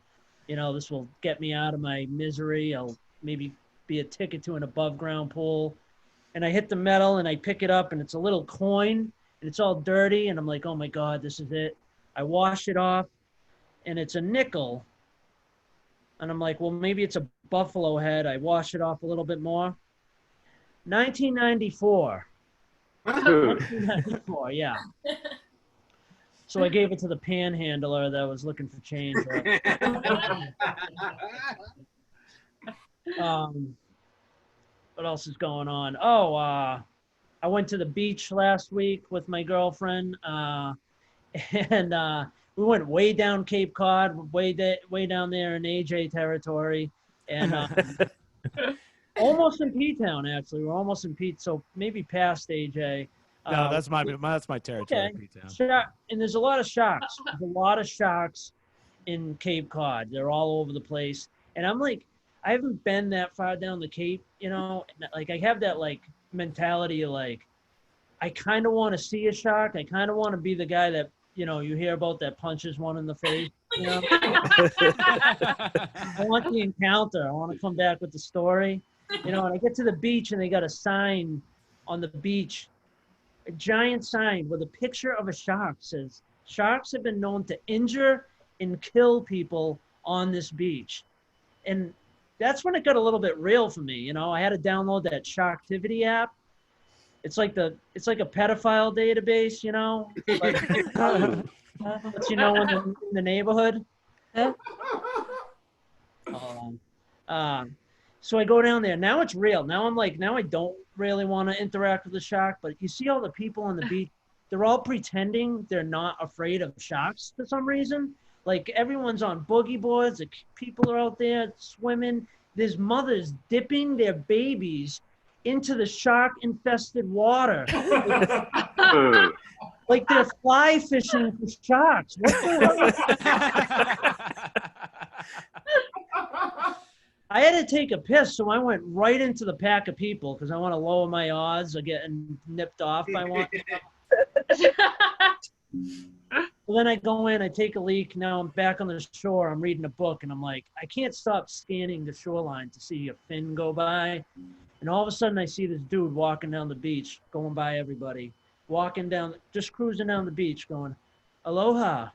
you know, this will get me out of my misery. I'll maybe be a ticket to an above ground pool. And I hit the metal and I pick it up and it's a little coin and it's all dirty. And I'm like, oh my God, this is it. I wash it off and it's a nickel. And I'm like, well, maybe it's a buffalo head. I wash it off a little bit more. 1994. 1994, yeah. So I gave it to the panhandler that was looking for change. What else is going on? Oh, I went to the beach last week with my girlfriend, and we went way down Cape Cod, way down there in AJ territory, and almost in P-Town, actually. We're almost in P, so maybe past AJ. No, that's my territory. Okay. And there's a lot of sharks. There's a lot of sharks in Cape Cod. They're all over the place. And I'm like, I haven't been that far down the Cape, you know. Like I have that like mentality of like, I kind of want to see a shark. I kind of want to be the guy that, you know, you hear about that punches one in the face. You know? I want the encounter. I want to come back with the story. You know, and I get to the beach and they got a sign on the beach. a giant sign with a picture of a shark. Says, sharks have been known to injure and kill people on this beach. And that's when it got a little bit real for me. You know, I had to download that Sharktivity app. It's like a pedophile database, you know, like, lets you know in the neighborhood. So I go down there. Now it's real. Now I'm like, now I don't really want to interact with the shark. But you see all the people on the beach, they're all pretending they're not afraid of sharks for some reason. Like everyone's on boogie boards. The people are out there swimming. There's mothers dipping their babies into the shark-infested water. Like they're fly fishing for sharks. What the hell? I had to take a piss, so I went right into the pack of people because I want to lower my odds of getting nipped off by one. Well, then I go in, I take a leak. Now I'm back on the shore. I'm reading a book, and I'm like, I can't stop scanning the shoreline to see a fin go by. And all of a sudden, I see this dude walking down the beach, going by everybody, walking down, just cruising down the beach, going, aloha,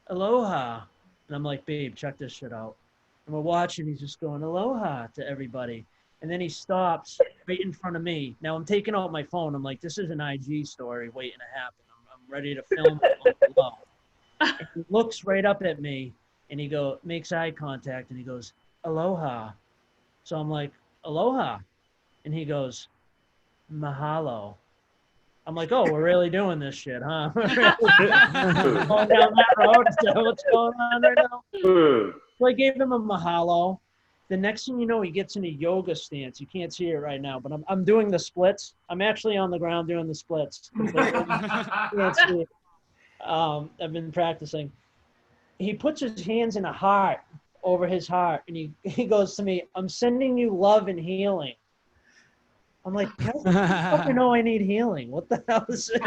aloha. And I'm like, babe, check this shit out. And we're watching. He's just going, aloha to everybody. And then he stops right in front of me. Now I'm taking out my phone. I'm like, this is an IG story waiting to happen. I'm ready to film it below. And he looks right up at me, and he makes eye contact, and he goes, aloha. So I'm like, aloha. And he goes, mahalo. I'm like, oh, we're really doing this shit, huh? Going down that road. Is that what's going on right now? So I gave him a mahalo. The next thing you know, he gets in a yoga stance. You can't see it right now, but I'm doing the splits. I'm actually on the ground doing the splits. You can't see it. I've been practicing. He puts his hands in a heart over his heart, and he goes to me, I'm sending you love and healing. I'm like, how do you fucking know I need healing? What the hell is it?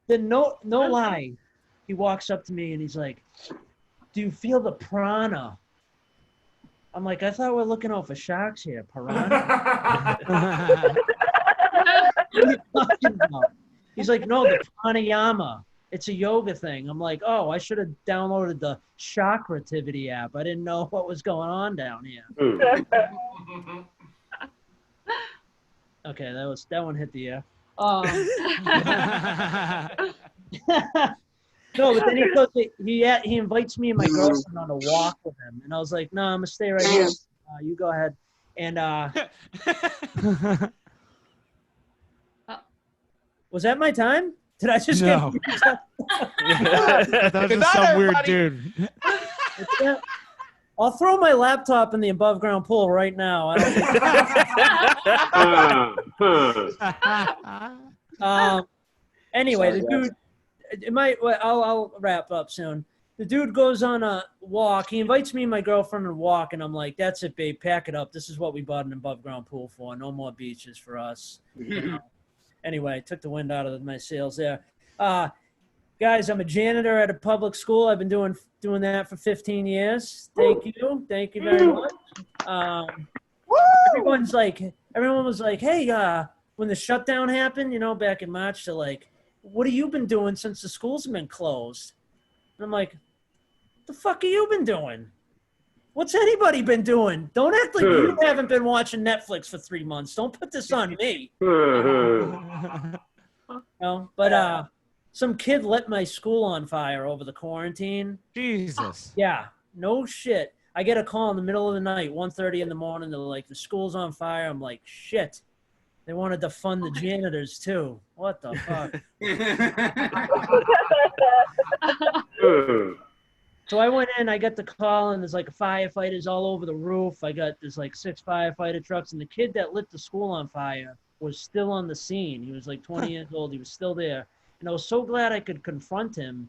Then no lie, he walks up to me and he's like, do you feel the prana? I'm like, I thought we're looking out for sharks here. Piranha? What are you talking about? He's like, no, the pranayama. It's a yoga thing. I'm like, oh, I should have downloaded the Sharktivity app. I didn't know what was going on down here. Okay, that one hit the air. No, but then he invites me and my girlfriend on a walk with him, and I was like, no, I'm gonna stay right here. You go ahead. And was that my time? Did I just No. That was just some weird dude. I'll throw my laptop in the above ground pool right now. I don't anyway, the dude. I'll wrap up soon. The dude goes on a walk. He invites me and my girlfriend on a walk, and I'm like, that's it, babe. Pack it up. This is what we bought an above ground pool for. No more beaches for us. You know? Anyway, took the wind out of my sails there. Guys, I'm a janitor at a public school. I've been doing that for 15 years. Thank you. Thank you very much. Everyone was like, hey, when the shutdown happened, you know, back in March, they're like, what have you been doing since the schools have been closed? And I'm like, the fuck have you been doing? What's anybody been doing? Don't act like you haven't been watching Netflix for 3 months. Don't put this on me. No, but some kid lit my school on fire over the quarantine. Jesus. Yeah, no shit. I get a call in the middle of the night, 1:30 in the morning. They're like, the school's on fire. I'm like, shit. They wanted to fund the janitors too. What the fuck? So I went in, I got the call, and there's like firefighters all over the roof. There's like 6 firefighter trucks, and the kid that lit the school on fire was still on the scene. He was like 20 years old. He was still there. And I was so glad I could confront him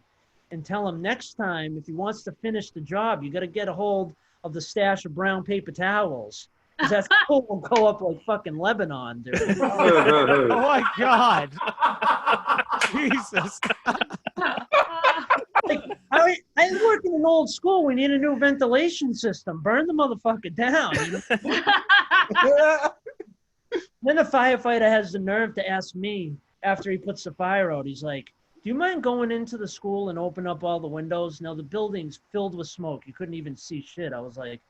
and tell him next time, if he wants to finish the job, you got to get a hold of the stash of brown paper towels. Because that school will go up like fucking Lebanon, dude. Oh my God. Jesus. Like, I work in an old school. We need a new ventilation system. Burn the motherfucker down. You know? Then the firefighter has the nerve to ask me after he puts the fire out. He's like, do you mind going into the school and open up all the windows? Now, the building's filled with smoke. You couldn't even see shit. I was like,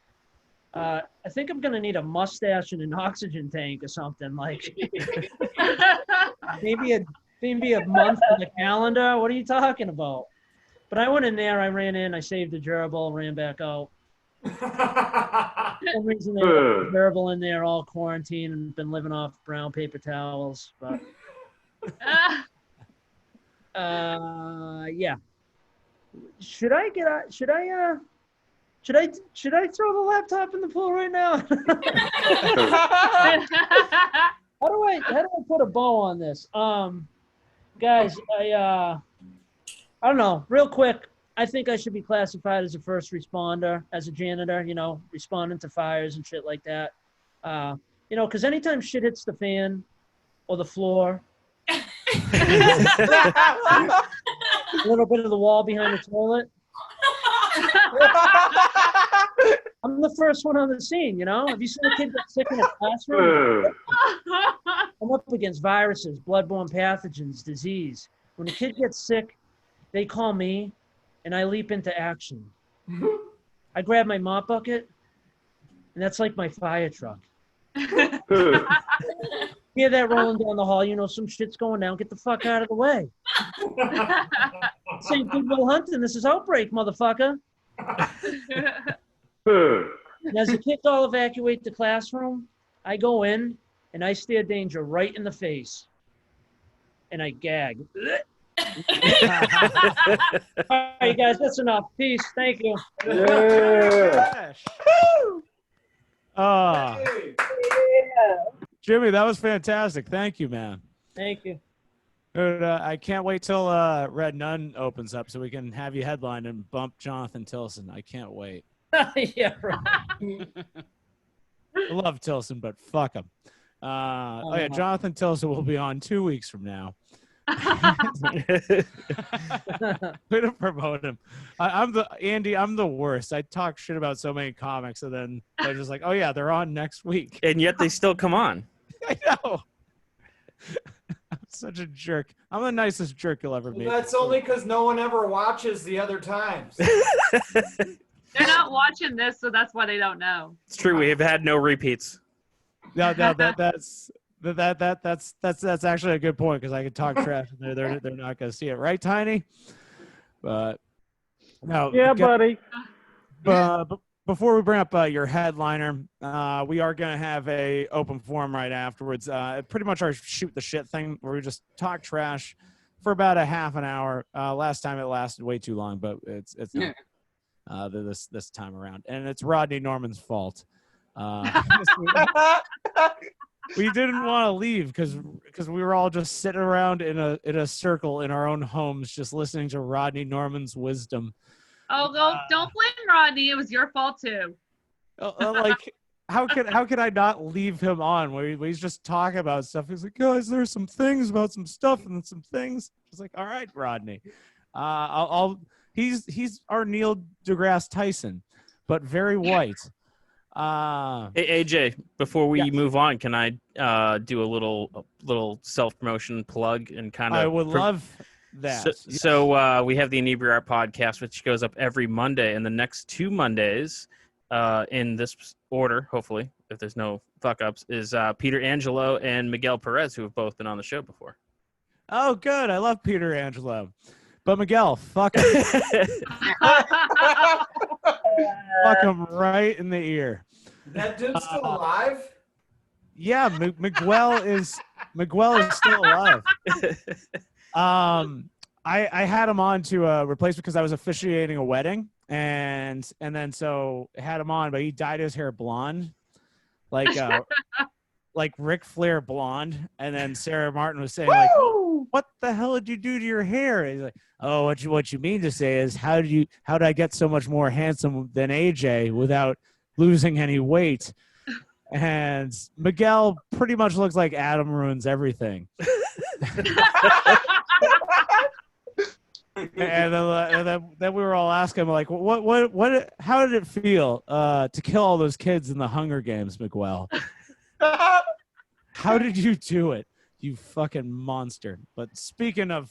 I think I'm going to need a mustache and an oxygen tank or something. Like, maybe a month on the calendar. What are you talking about? But I went in there. I ran in. I saved the gerbil, ran back out. For some reason, they have a gerbil in there, all quarantined, and been living off brown paper towels. But yeah. Should I throw the laptop in the pool right now? How do I put a bow on this? Guys, I don't know. Real quick, I think I should be classified as a first responder, as a janitor, responding to fires and shit like that. Because anytime shit hits the fan or the floor, a little bit of the wall behind the toilet, I'm the first one on the scene, Have you seen a kid get sick in a classroom? I'm up against viruses, bloodborne pathogens, disease. When a kid gets sick, they call me, and I leap into action. I grab my mop bucket, and that's like my fire truck. Hear that rolling down the hall, some shit's going down. Get the fuck out of the way. This ain't Good Will Hunting. This is Outbreak, motherfucker. And as the kids all evacuate the classroom, I go in, and I stare danger right in the face. And I gag. All right, guys, that's enough. Peace. Thank you. Yeah. Jimmy, that was fantastic. Thank you, man. Thank you. Dude, I can't wait till Red Nun opens up so we can have you headline and bump Jonathan Tilson. I can't wait. Yeah, right. I love Tilson, but fuck him. Yeah, Jonathan Tilson will be on 2 weeks from now. Way to promote him. I'm the worst. I talk shit about so many comics, and then they're just like, oh yeah, they're on next week, and yet they still come on. I know. I'm such a jerk. I'm the nicest jerk you'll ever meet. That's only because no one ever watches the other times. They're not watching this, so that's why they don't know. It's true. We have had no repeats. No, that's actually a good point because I could talk trash and they're not going to see it, right, Tiny? But no. Yeah, buddy. But before we bring up your headliner, we are going to have a open forum right afterwards. Pretty much our shoot the shit thing where we just talk trash for about a half an hour. Last time it lasted way too long, but it's not this time around, and it's Rodney Norman's fault. We didn't want to leave because we were all just sitting around in a circle in our own homes, just listening to Rodney Norman's wisdom. Oh, don't blame Rodney. It was your fault too. Like, how could I not leave him on? Where he's just talking about stuff. He's like, guys, there's some things about some stuff and some things. It's like, all right, Rodney. He's our Neil deGrasse Tyson, but very white. Hey, AJ, before we move on, can I do a little self-promotion plug and kind of? I would love that. So we have the Inebri-art podcast, which goes up every Monday, and the next 2 Mondays, in this order, hopefully, if there's no fuck-ups, is Peter Angelo and Miguel Perez, who have both been on the show before. Oh, good. I love Peter Angelo. But Miguel, fuck him. Fuck him right in the ear. That dude's still alive? Yeah, Miguel is still alive. I had him on to replace because I was officiating a wedding, and then so I had him on, but he dyed his hair blonde, like Ric Flair blonde, and then Sarah Martin was saying like, "What the hell did you do to your hair?" And he's like, "Oh, what you mean to say is how did I get so much more handsome than AJ without losing any weight?" And Miguel pretty much looks like Adam ruins everything. And then we were all asking him like, what? How did it feel to kill all those kids in the Hunger Games, Miguel? How did you do it? You fucking monster. But speaking of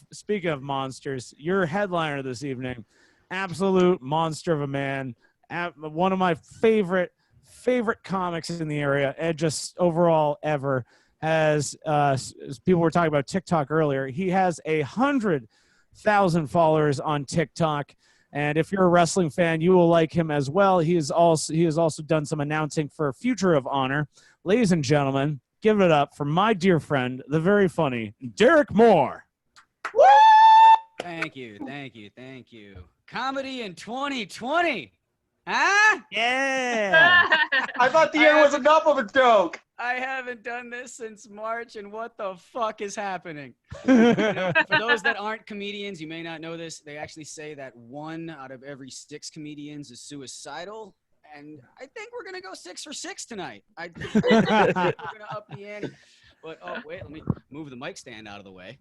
monsters, your headliner this evening, absolute monster of a man, one of my favorite comics in the area, and just overall ever. As people were talking about TikTok earlier, he has 100,000 followers on TikTok. And if you're a wrestling fan, you will like him as well. He has also done some announcing for Future of Honor. Ladies and gentlemen, give it up for my dear friend, the very funny Derek Moore. Woo! Thank you. Comedy in 2020. Huh? Yeah. I thought the year was enough of a joke. I haven't done this since March, and what the fuck is happening? For those that aren't comedians, you may not know this. They actually say that 1 out of every 6 comedians is suicidal. And I think we're going to go 6 for 6 tonight. I think we're going to up the ante. But, oh, wait, let me move the mic stand out of the way.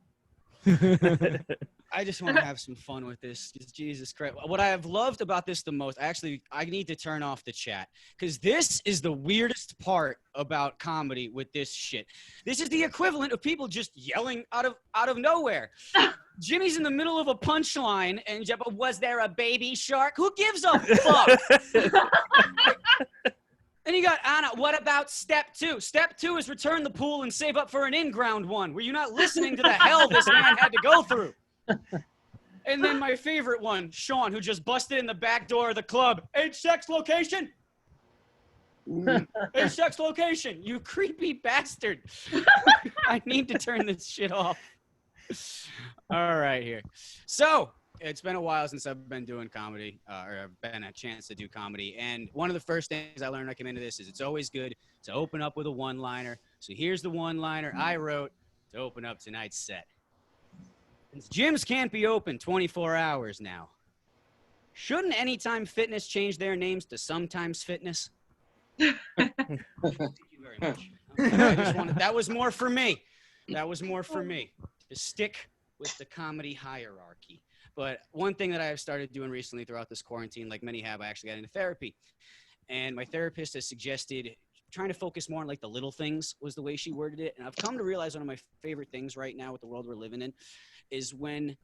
I just want to have some fun with this. Jesus Christ. What I have loved about this the most, I need to turn off the chat because this is the weirdest part about comedy with this shit. This is the equivalent of people just yelling out of nowhere. Jimmy's in the middle of a punchline and was there a baby shark? Who gives a fuck? And you got Anna, what about step 2? Step 2 is return the pool and save up for an in-ground one. Were you not listening to the hell this man had to go through? And then my favorite one, Sean, who just busted in the back door of the club. H-sex location? H-sex location, you creepy bastard. I need to turn this shit off. All right, here. So, it's been a while since I've been doing comedy, or I've been a chance to do comedy. And one of the first things I learned when I came into this is it's always good to open up with a one-liner. So here's the one-liner I wrote to open up tonight's set. Since gyms can't be open 24 hours now, shouldn't Anytime Fitness change their names to Sometimes Fitness? Thank you very much. That was more for me. To stick with the comedy hierarchy. But one thing that I have started doing recently throughout this quarantine, like many have, I actually got into therapy. And my therapist has suggested trying to focus more on like the little things was the way she worded it. And I've come to realize one of my favorite things right now with the world we're living in is when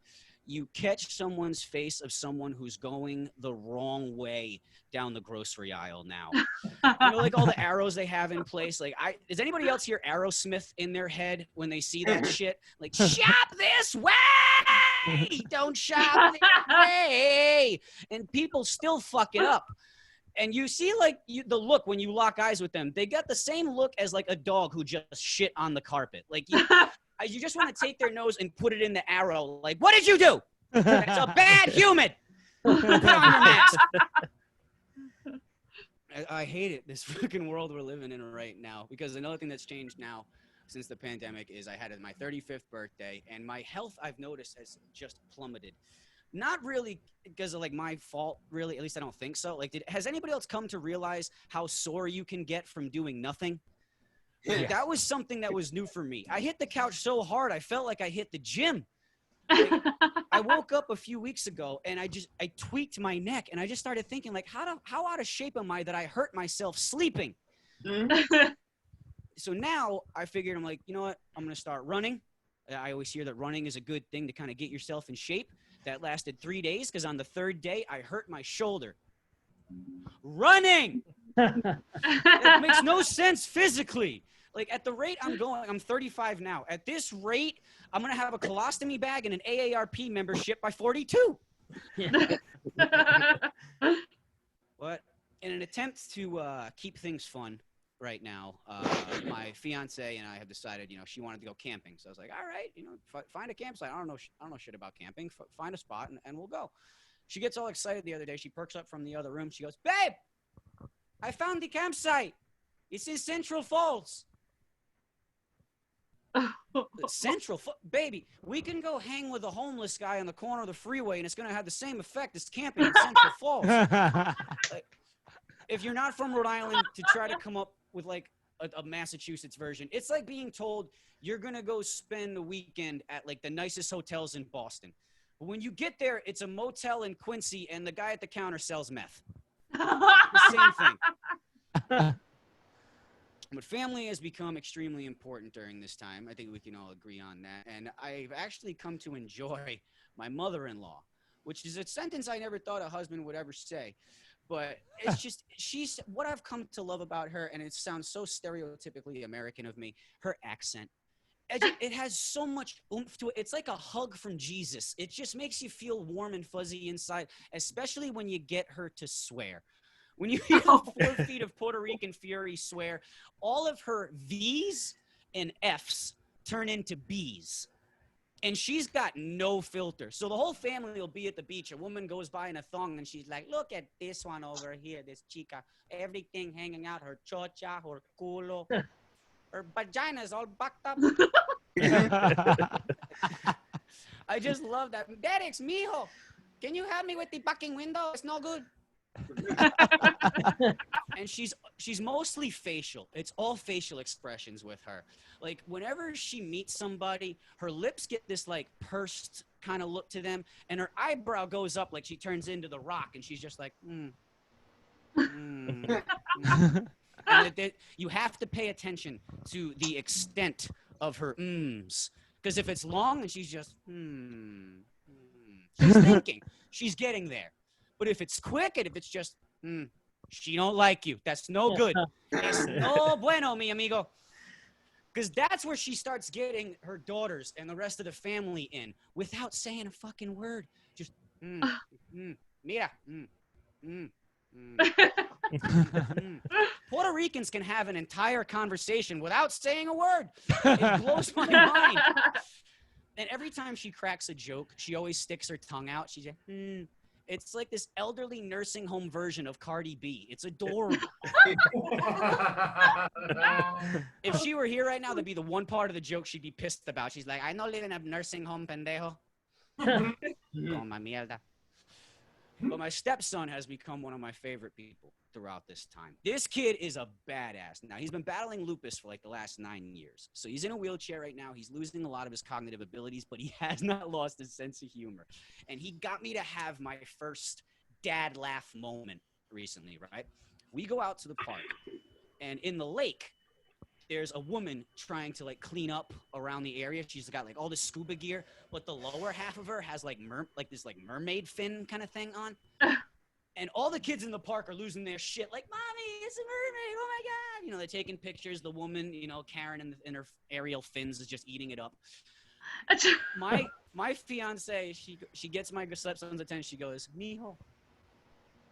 you catch someone's face of someone who's going the wrong way down the grocery aisle now. You know, like all the arrows they have in place. Like, does anybody else hear Aerosmith in their head when they see that shit? Like, shop this way! Don't shop this way! And people still fuck it up. And you see, like, the look when you lock eyes with them. They got the same look as, like, a dog who just shit on the carpet. Like, you just want to take their nose and put it in the arrow. Like, what did you do? It's a bad human. Put on your mask. I hate it, this fucking world we're living in right now. Because another thing that's changed now since the pandemic is I had my 35th birthday. And my health, I've noticed, has just plummeted. Not really because of, like, my fault, really. At least I don't think so. Like, has anybody else come to realize how sore you can get from doing nothing? Yeah. That was something that was new for me. I hit the couch so hard, I felt like I hit the gym. Like, I woke up a few weeks ago, and I tweaked my neck, and I just started thinking, like, how out of shape am I that I hurt myself sleeping? So now I figured, I'm like, you know what? I'm going to start running. I always hear that running is a good thing to kind of get yourself in shape. That lasted 3 days because on the 3rd day, I hurt my shoulder. Running! It makes no sense physically. Like, at the rate I'm going, I'm 35 now. At this rate, I'm going to have a colostomy bag and an AARP membership by 42. But in an attempt to keep things fun right now, my fiance and I have decided, she wanted to go camping. So I was like, all right, find a campsite. I don't know shit about camping. Find a spot and we'll go. She gets all excited the other day. She perks up from the other room. She goes, babe, I found the campsite. It's in Central Falls. Baby, we can go hang with a homeless guy on the corner of the freeway, and it's going to have the same effect as camping in Central Falls. Like, if you're not from Rhode Island, to try to come up with, like, a Massachusetts version, it's like being told you're going to go spend the weekend at, like, the nicest hotels in Boston. But when you get there, it's a motel in Quincy, and the guy at the counter sells meth. The same thing. I'm But family has become extremely important during this time. I think we can all agree on that. And I've actually come to enjoy my mother-in-law, which is a sentence I never thought a husband would ever say. But it's just, she's what I've come to love about her, and it sounds so stereotypically American of me, her accent. It has so much oomph to it. It's like a hug from Jesus. It just makes you feel warm and fuzzy inside, especially when you get her to swear. When you hear the 4 feet of Puerto Rican fury swear, all of her V's and F's turn into B's. And she's got no filter. So the whole family will be at the beach. A woman goes by in a thong, and she's like, look at this one over here, this chica. Everything hanging out, her chocha, her culo. Her vagina's all bucked up. I just love that. Derek, mijo, can you help me with the bucking window? It's no good. And she's mostly facial. It's all facial expressions with her. Like whenever she meets somebody, her lips get this like pursed kind of look to them, and her eyebrow goes up like she turns into the Rock, and she's just like, And you have to pay attention to the extent of her because if it's long and she's just she's thinking, she's getting there. But if it's quick and if it's just, she don't like you. That's no good. Es no bueno, mi amigo. Because that's where she starts getting her daughters and the rest of the family in without saying a fucking word. Just, mira, Puerto Ricans can have an entire conversation without saying a word. It blows my mind. And every time she cracks a joke, she always sticks her tongue out. She's like, It's like this elderly nursing home version of Cardi B. It's adorable. If she were here right now, that'd be the one part of the joke she'd be pissed about. She's like, I no live in a nursing home, pendejo. Toma mierda. But my stepson has become one of my favorite people throughout this time. This kid is a badass. Now, he's been battling lupus for like the last 9 years. So he's in a wheelchair right now. He's losing a lot of his cognitive abilities, but he has not lost his sense of humor. And he got me to have my first dad laugh moment recently, right? We go out to the park, and in the lake, there's a woman trying to like clean up around the area. She's got like all this scuba gear, but the lower half of her has like this mermaid fin kind of thing on. And all the kids in the park are losing their shit. Like, mommy, it's a mermaid. Oh my God. You know, they're taking pictures. The woman, you know, Karen in her aerial fins is just eating it up. My fiance, she gets my stepson's attention. She goes, mijo,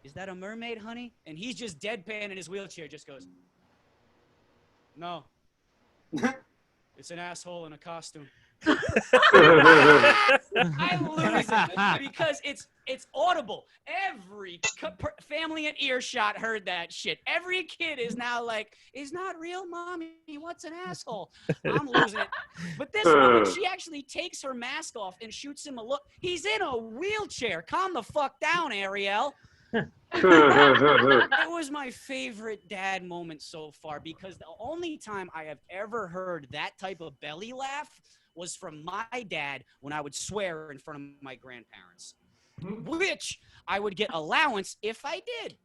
is that a mermaid, honey? And he's just deadpan in his wheelchair, just goes, no. It's an asshole in a costume. I lose it because it's audible. Every family at earshot heard that shit. Every kid is now like, "It's not real, mommy. What's an asshole?" I'm losing it. But this woman, she actually takes her mask off and shoots him a look. He's in a wheelchair. Calm the fuck down, Ariel. It was my favorite dad moment so far because the only time I have ever heard that type of belly laugh was from my dad when I would swear in front of my grandparents, which I would get allowance if I did.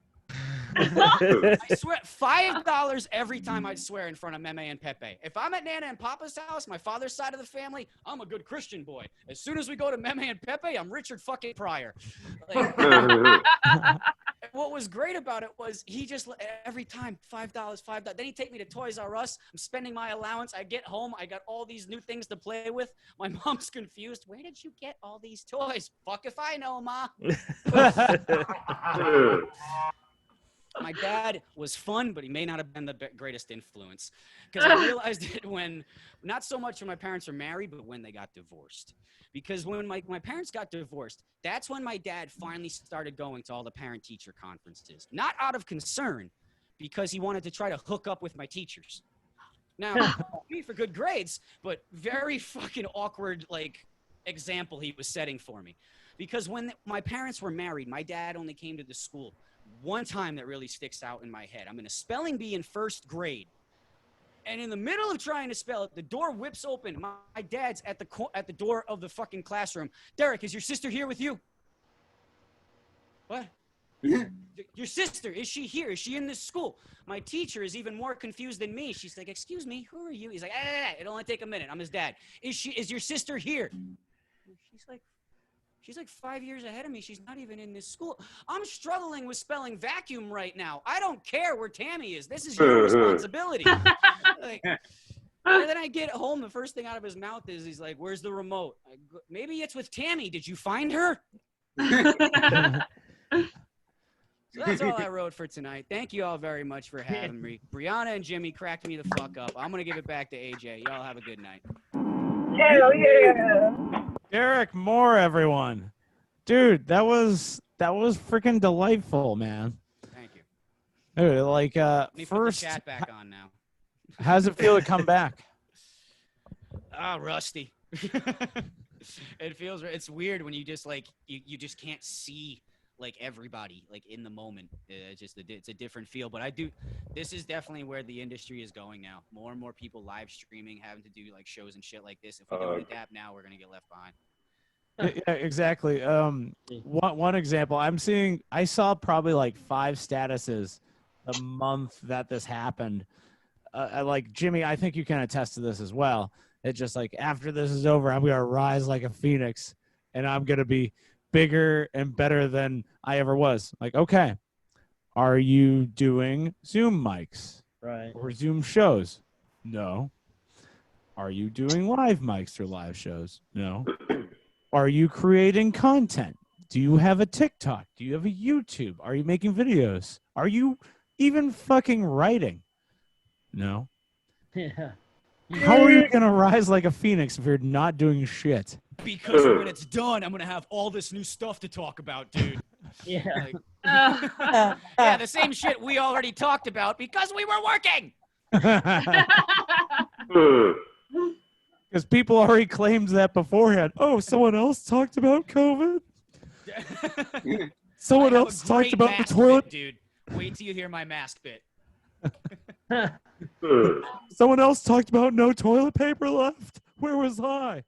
I swear, $5 every time I'd swear in front of Meme and Pepe. If I'm at Nana and Papa's house, my father's side of the family, I'm a good Christian boy. As soon as we go to Meme and Pepe, I'm Richard fucking Pryor. Like, what was great about it was he just, every time, $5. Then he'd take me to Toys R Us. I'm spending my allowance. I get home. I got all these new things to play with. My mom's confused. Where did you get all these toys? Fuck if I know, Ma. My dad was fun, but he may not have been the greatest influence because I realized it when, not so much when my parents were married, but when they got divorced. Because when my parents got divorced, that's when my dad finally started going to all the parent-teacher conferences. Not out of concern, because he wanted to try to hook up with my teachers. Now, me for good grades, but very fucking awkward, like, example he was setting for me. Because when my parents were married, my dad only came to the school one time that really sticks out in my head. I'm in a spelling bee in first grade. And in the middle of trying to spell it, the door whips open. My dad's at the door of the fucking classroom. Derek, is your sister here with you? What? Your sister, is she here? Is she in this school? My teacher is even more confused than me. She's like, excuse me, who are you? He's like, it'll only take a minute. I'm his dad. Is your sister here? She's like 5 years ahead of me. She's not even in this school. I'm struggling with spelling vacuum right now. I don't care where Tammy is. This is your responsibility. Like, and then I get home, the first thing out of his mouth is, he's like, where's the remote? Maybe it's with Tammy. Did you find her? So that's all I wrote for tonight. Thank you all very much for having me. Brieana and Jimmy cracked me the fuck up. I'm going to give it back to AJ. Y'all have a good night. Hell yeah. Derek Moore, everyone. Dude, that was freaking delightful, man. Thank you. Dude, like, Let me first, put the chat back on now. how's it feel to come back? Rusty. It's weird when you just like, you just can't see like everybody like in the moment. It's a different feel, but this is definitely where the industry is going now. More and more people live streaming, having to do like shows and shit like this. If we don't adapt now, we're gonna get left behind. Yeah, exactly. One example, I saw probably like 5 statuses the month that this happened. Like Jimmy, I think you can attest to this as well. It's just like, after this is over, I'm gonna rise like a phoenix, and I'm gonna be bigger and better than I ever was. Like, okay, are you doing Zoom mics? Right. Or Zoom shows? No. Are you doing live mics or live shows? No. Are you creating content? Do you have a TikTok? Do you have a YouTube? Are you making videos? Are you even fucking writing? No. Yeah. How are you gonna rise like a phoenix if you're not doing shit? Because when it's done, I'm gonna have all this new stuff to talk about, dude. Yeah. Like, yeah, the same shit we already talked about because we were working. Because people already claimed that beforehand. Oh, someone else talked about COVID? Someone I have else a talked great about the mask toilet? bit, dude. Wait till you hear my mask bit. Someone else talked about no toilet paper left? Where was I?